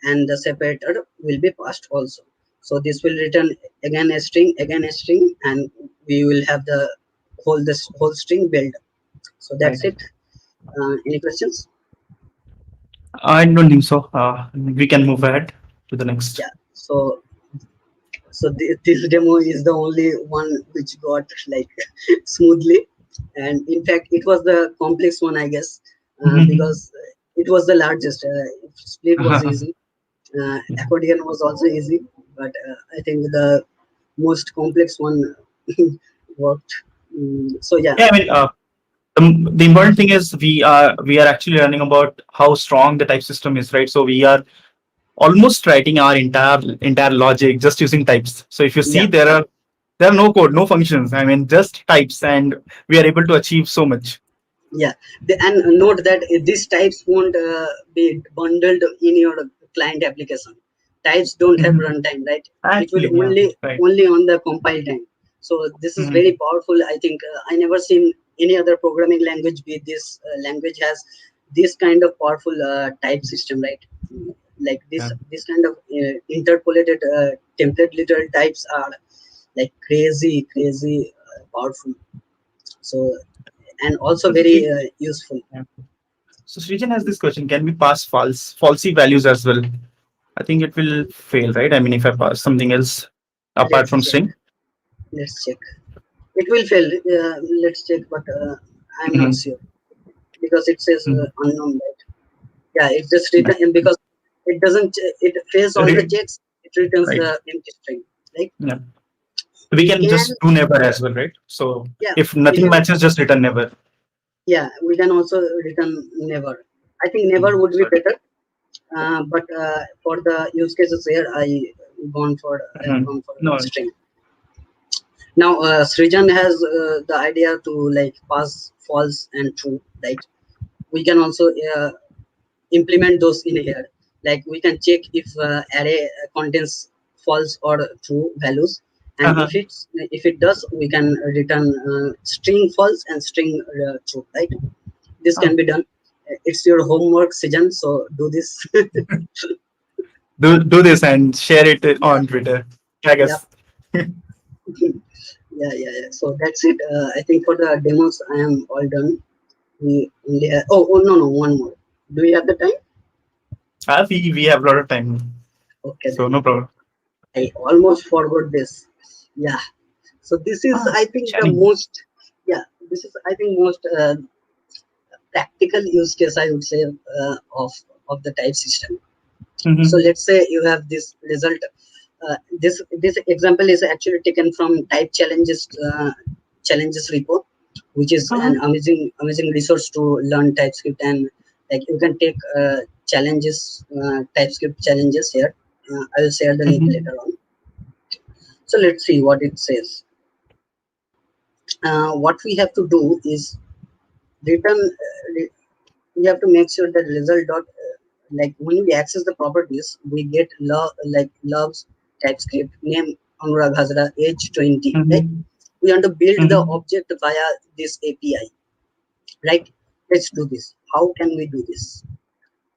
and the separator will be passed also. So this will return again a string, and we will have the whole string build. So that's Right. it. Any questions? I don't think so. We can move ahead to the next. Yeah. So this demo is the only one which got like smoothly, and in fact it was the complex one, I guess, Mhm. because it was the largest. Split was easy. Accordion was also easy, but I think the most complex one worked. So yeah, Yeah, I mean, the important thing is we are actually learning about how strong the type system is, right? So we are almost writing our entire logic just using types. So if you see, yeah, there are no code, no functions. I mean, just types, and we are able to achieve so much. yeah. And note that these types won't be bundled in your client application. Types don't have Mhm. runtime, right? It will Actually, yeah, right. only on the compile time. So this is very Mhm. powerful. I think I never seen any other programming language be this language has this kind of powerful type system, right? Like Yeah. this kind of interpolated template literal types are like crazy powerful. So and also So very Sri- useful. yeah. So Srijan has this question: can we pass falsy values as well? I think it will fail, right? I mean, if I pass something else apart Let's from check. string. Let's check. It will fail. Let's check, but I'm not Mhm. sure because it says Mhm. unknown, right? Yeah, it just Yeah. return because it doesn't. It fails all the Re- checks. It returns Right. the empty string. Like Yeah. We we can can, just do never as well, right? So yeah, if we nothing can. matches, just return never. Yeah, we can also return never. I think never Mhm. would be Sorry. better. But for the use cases here, I have Mhm. gone for No. string. Now, Srijan has the idea to like pass false and true, right? We can also implement those in here. Like we can check if array contains false or true values, and Uh-huh. if it does, we can return string false and string true, right? This Ah, can be done. It's your homework, Srijan. So do this. do this and share it Yeah, on Twitter. I yeah. guess. Yeah. So that's it. I think for the demos, I am all done. We only have, oh no, one more. Do you have the time? We have a lot of time, Okay, so then no problem. I almost forgot this. Yeah. So this is, Ah, I think, the sharing. most, yeah, this is, I think, most practical use case, I would say, of the type system. So Mm-hmm. let's say you have this result. This example is actually taken from Type Challenges repo, which is an Uh-huh. amazing resource to learn TypeScript, and like you can take TypeScript challenges here. I will share the link Mm-hmm. later on. So let's see what it says. What we have to do is return. We have to make sure that result dot like when we access the properties, we get loves TypeScript name Anurag Hazra age 20. Right? Mm-hmm. We want to build the Mm-hmm. object via this API. Right? Let's do this. How can we do this?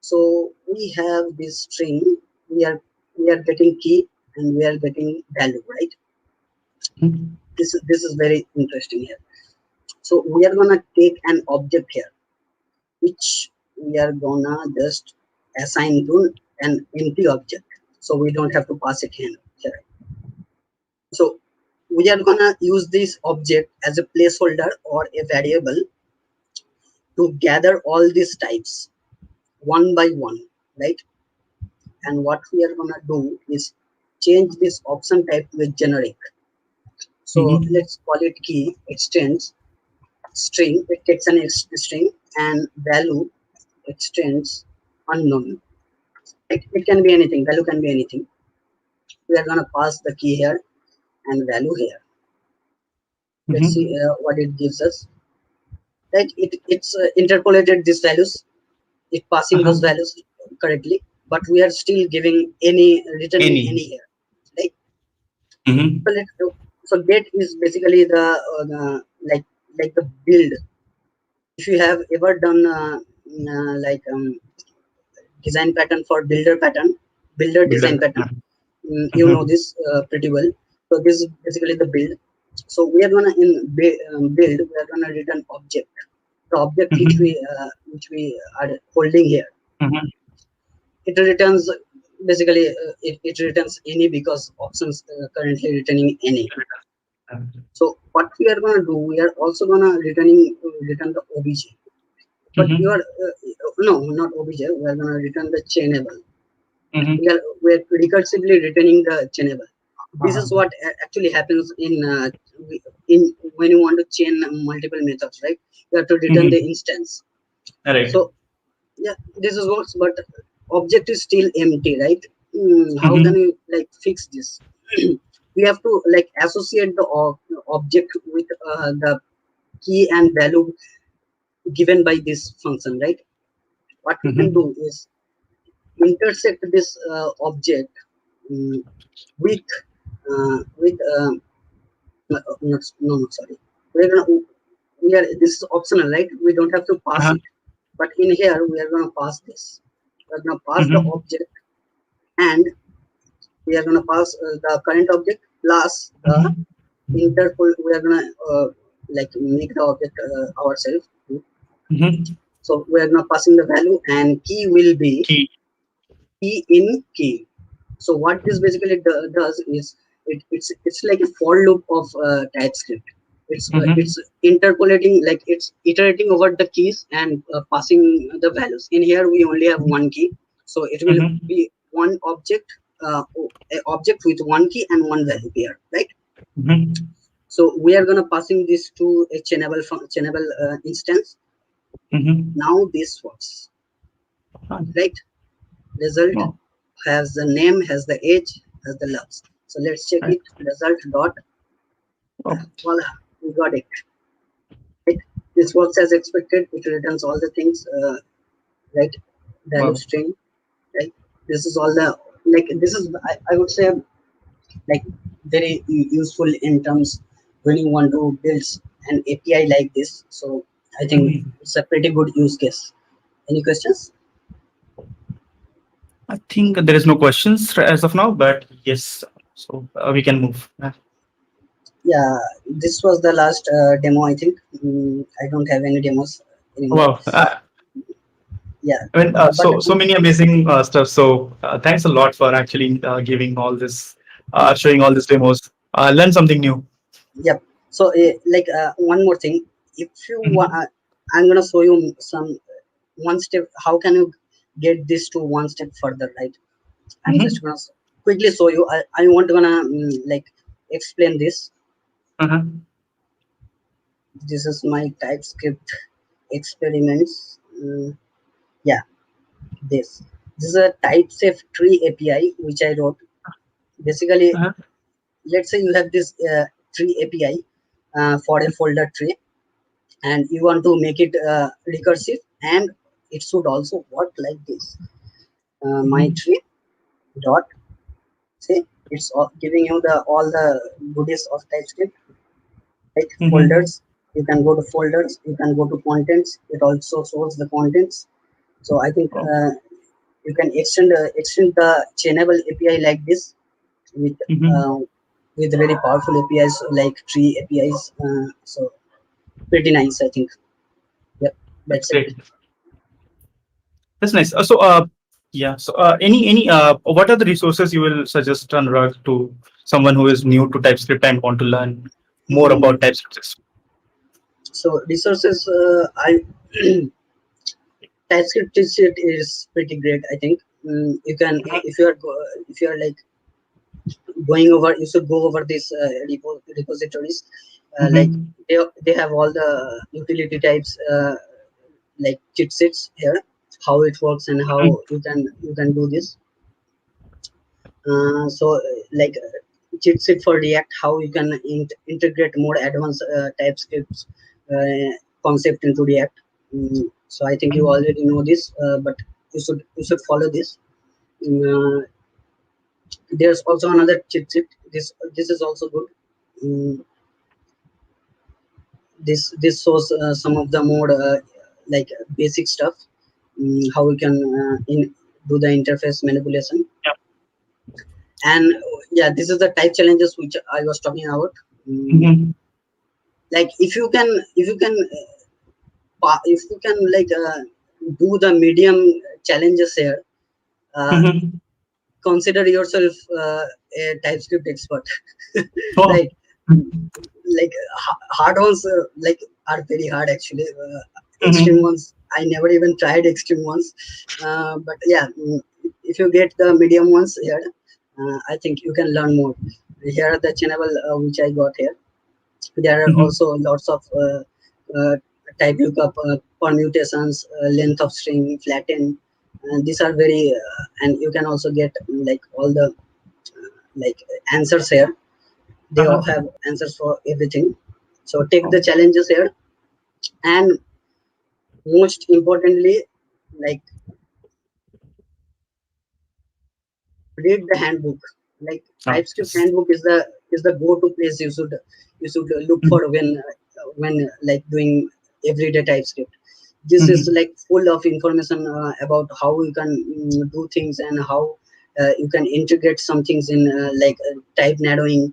So we have this string. We are getting key and we are getting value. Right? This is very interesting here. So we are gonna take an object here, which we are gonna just assign to an empty object. So we don't have to pass it here. So we are gonna use this object as a placeholder or a variable to gather all these types one by one, right? And what we are gonna do is change this option type with generic. So Mm-hmm. let's call it key extends string. It takes an string and value extends unknown. It can be anything. Value can be anything. We are gonna pass the key here and value here. Let's see Mm-hmm. what it gives us. Right, it's interpolated these values, it passing those Uh-huh. values correctly, but we are still giving any, returning any Any. here. Right. Mm-hmm. So so get is basically like the build. If you have ever done like design pattern for builder design Builder. pattern, Yeah. you know Mm-hmm. this pretty well. So this is basically the build. So we are gonna build, we are gonna return object, the object Mm-hmm. which we are holding here. Mm-hmm. It returns basically it returns any because options currently returning any. So what we are gonna do, we are also gonna return the obj, but you are Mm-hmm. no, not obj, we are gonna return the chainable. Mm-hmm. We are recursively returning the chainable. This is Uh-huh. what actually happens in when you want to chain multiple methods, right? You have to return the Mm-hmm. instance. Right. So yeah, this is works, but object is still empty, right? How can Mm-hmm. we like fix this? We have to like associate the object with the key and value given by this function, right? What we can do Mm-hmm. is intersect this object um, with no, sorry, we're gonna we are this is optional, right? We don't have to pass Uh-huh. it, but in here we are gonna pass this. We're gonna pass the Mm-hmm. object, and we are gonna pass the current object plus the Mm-hmm. interpol. We are gonna like make the object ourselves. Mm-hmm. So we are gonna passing the value, and key will be Key. key in key. So what this basically does is it's like a for loop of TypeScript. It's Mm-hmm. interpolating, like it's iterating over the keys and passing the values. In here we only have one key, so it will Mm-hmm. be one object, a object with one key and one value here, right? Mm-hmm. So we are gonna passing this to a chainable instance. Mm-hmm. Now this works, right? Result Oh. has the name, has the age, has the loves. So let's check Right. it. Result dot, Oh. voila, we got it. Right? This works as expected. It returns all the things, right? Value Wow. string, right? This is all the like. This is I would say like very useful in terms when you want to build an API like this. So I think Mm-hmm. it's a pretty good use case. Any questions? I think there is no questions as of now, but yes, so we can move. Yeah, this was the last demo. I think I don't have any demos anymore. Wow. Yeah, I mean, but so many amazing stuff. So thanks a lot for actually giving all this, showing all these demos. Learn something new. yep. So like one more thing, if you want, Mhm. I'm gonna show you some one step. How can you get this to one step further, right? I'm just Mhm. gonna quickly show you. I want to gonna like explain this. Uh-huh. This is my TypeScript experiments. Yeah, this is a TypeScript tree API which I wrote. Basically, Uh-huh. let's say you have this tree API for a folder tree, and you want to make it recursive, and it should also work like this. My Mhm. tree dot, say it's giving you the all the goodies of TypeScript, like Mhm. folders. You can go to folders, you can go to contents, it also shows the contents. So I think Oh. you can extend the chainable API like this with Mhm. uh, with very powerful APIs like tree APIs. So pretty nice, I think. Yep, That's that's it. great. That's nice. Yeah. So, any what are the resources you will suggest, Anurag, to someone who is new to TypeScript and want to learn more Mm, about TypeScript? so resources, I TypeScript is pretty great. I think you can if you are like going over, you should go over these repositories. Like Mm-hmm. they have all the utility types, like cheat sheets here, how it works and how you can do this. So like cheat sheet for React, how you can integrate more advanced TypeScript concept into React. So I think you already know this, but you should follow this. Mm, there's also another cheat sheet. This is also good. Mm, this shows some of the more like basic stuff, how we can do the interface manipulation. And yeah, this is the type challenges which I was talking about. Mhm. Like if you can like do the medium challenges here, uh, Mhm. consider yourself a TypeScript expert. Oh. Like hard ones are very hard actually. Extreme Mhm. ones I never even tried extreme ones, but yeah, if you get the medium ones here, I think you can learn more. Here are the Chainable which I got here. There are Mhm. also lots of uh, type lookup, permutations, length of string, flatten. These are very and you can also get like all the like answers here. They all Uh-huh. have answers for everything. So take Oh. the challenges here, and most importantly, like read the handbook. Like Oh, TypeScript yes. handbook is the go-to place you should look for Mhm. when like doing everyday TypeScript. This is Mhm. like full of information about how you can do things, and how you can integrate some things in like type narrowing,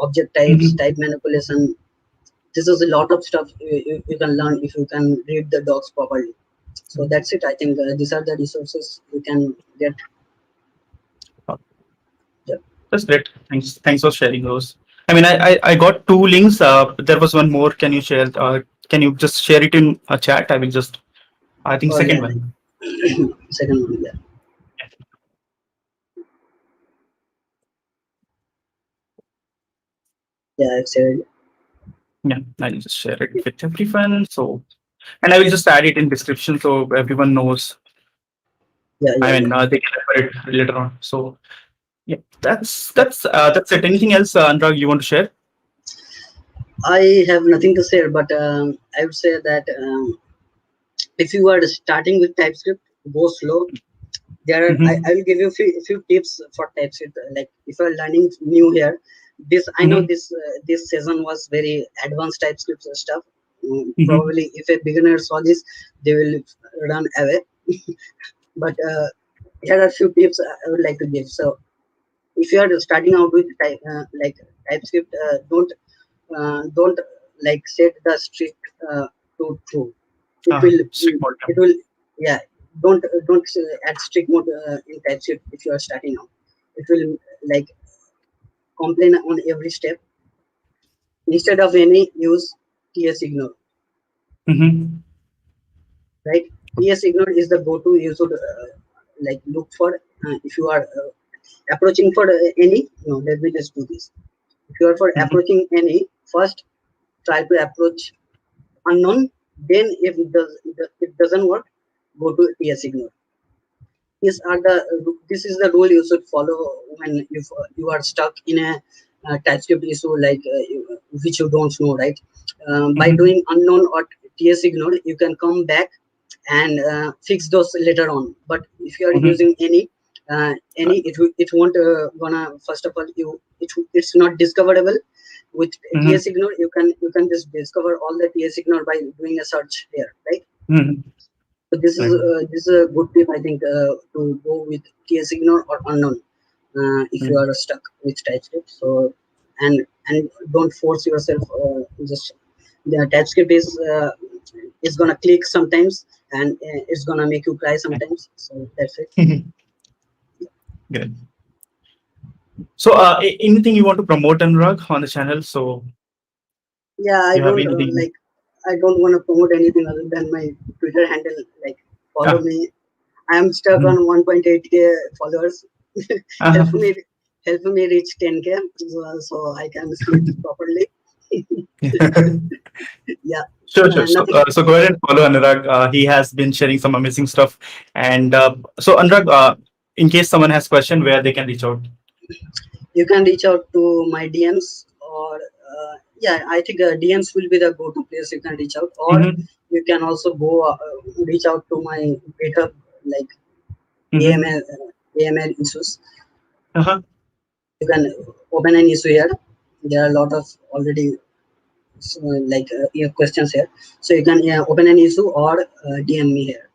object types, Mhm. type manipulation. This is a lot of stuff you can learn if you can read the docs properly. So that's it. I think these are the resources you can get. Oh, Yeah. that's great. Thanks for sharing those. I mean, I got two links. There was one more. Can you share? Can you just share it in a chat? I will just. I think Oh second yeah, one. second one. Yeah, yeah. I've said. Yeah, I'll just share it with everyone. So, and I will just add it in description so everyone knows. Yeah, yeah, I yeah. mean, they can refer it later on. So, yeah, that's it. Anything else, Anurag, you want to share? I have nothing to say, but I would say that if you are starting with TypeScript, go slow. I Mm-hmm. will give you a few tips for TypeScript. Like if you are learning new here, this I know Mm-hmm. this season was very advanced TypeScript stuff. Mm-hmm. Probably if a beginner saw this, they will run away. But here are a few tips I would like to give. So if you are starting out with like TypeScript, don't like set the strict to true. It will Strict mode. it will yeah. Don't add strict mode in TypeScript if you are starting out. It will like complain on every step. Instead of any, use TS ignore. Mm-hmm. Right? TS ignore is the go-to you should like look for if you are approaching for any. No, let me just do this. If you are for Mm-hmm. approaching any, first try to approach unknown. Then if it doesn't work, go to TS ignore. These are the this is the rule you should follow when you are stuck in a TypeScript issue like which you don't know, right? By Mm-hmm. doing unknown or TS ignore, you can come back and fix those later on. But if you are Mm-hmm. using any, it won't gonna, first of all, it's not discoverable. With Mm-hmm. TS ignore, you can just discover all the TS ignore by doing a search here, right? Mm-hmm. So Right. this is a good tip, I think, to go with TS ignore or unknown if you Mm. are stuck with TypeScript. So and don't force yourself. Just the TypeScript is gonna click sometimes, and it's gonna make you cry sometimes. So that's it. Good. So, anything you want to promote, Anurag, on the channel? So, Yeah, you have anything? like. I don't want to promote anything other than my Twitter handle. Like follow Ah, me. I am stuck mhm. on 1.8K followers. help Uh-huh. me help me reach 10K so I can sleep properly. Yeah, Sure, sure. So, nothing. so go ahead and follow Anurag. He has been sharing some amazing stuff. And so, Anurag, in case someone has question, where they can reach out. You can reach out to my DMs, or yeah, I think DMs will be the go-to place you can reach out, or Mm-hmm. you can also go reach out to my GitHub, like Mm-hmm. AML AML issues. Uh-huh. You can open an issue here. There are a lot of already questions here, so you can open an issue or DM me here.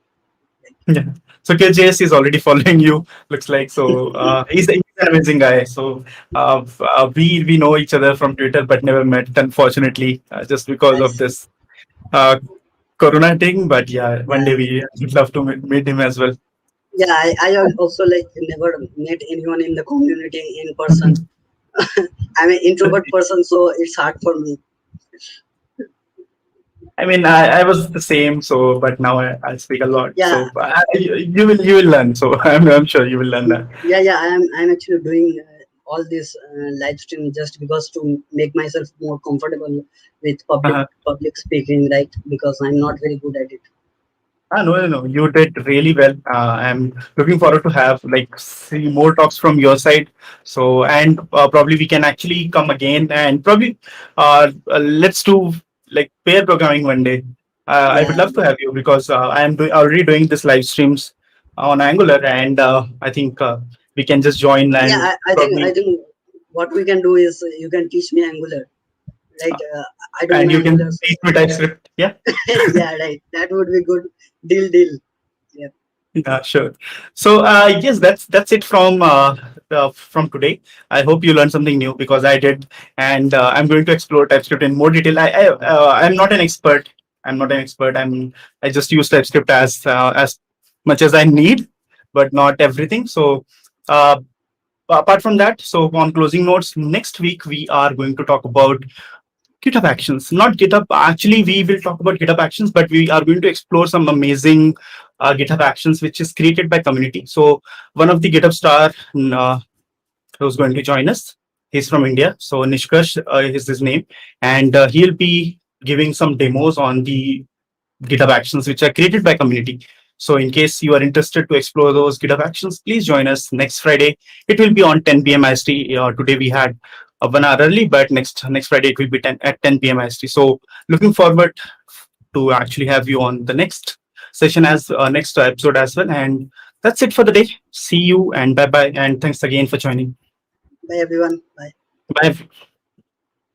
Yeah. So KJS is already following you, looks like. So he's an amazing guy. So we know each other from Twitter, but never met, unfortunately, just because I of see. this uh, Corona thing. But yeah, one Yeah, day we would love to meet him as well. yeah. I also like never met anyone in the community in person. I'm an introvert person, so it's hard for me. I mean, I was the same. So, but now I speak a lot. Yeah, So you will learn. So I'm sure you will learn that. yeah. I'm actually doing all this live stream just because to make myself more comfortable with Uh-huh. public speaking, right? Because I'm not very good at it. No, no, no. You did really well. I'm looking forward to have like see more talks from your side. So, and probably we can actually come again and probably let's do like pair programming one day. I would Yeah, love to have you because I am already doing this live streams on Angular, and I think we can just join yeah. and I probably think what we can do is you can teach me Angular, right? uh, I don't and know you can Angular, so teach me TypeScript. Yeah. yeah, right. That would be good. Deal. Yeah. Yeah, sure. So yes, that's it from today. I hope you learned something new because I did, and I'm going to explore TypeScript in more detail. I'm not an expert. I'm not an expert. I just use TypeScript as much as I need, but not everything. So uh, apart from that, so on closing notes, next week we are going to talk about GitHub Actions, not GitHub. Actually, we will talk about GitHub Actions, but we are going to explore some amazing GitHub Actions which is created by community. So one of the GitHub star who's going to join us, he's from India. So Nishkarsh is his name, and he'll be giving some demos on the GitHub Actions which are created by community. So in case you are interested to explore those GitHub Actions, please join us next Friday. It will be on 10 p.m. IST. Today we had 1 hour early, but next Friday it will be 10 p.m. IST. So looking forward to actually have you on the next session as next episode as well. And that's it for the day. See you and bye bye. And thanks again for joining. Bye everyone. Bye. Bye.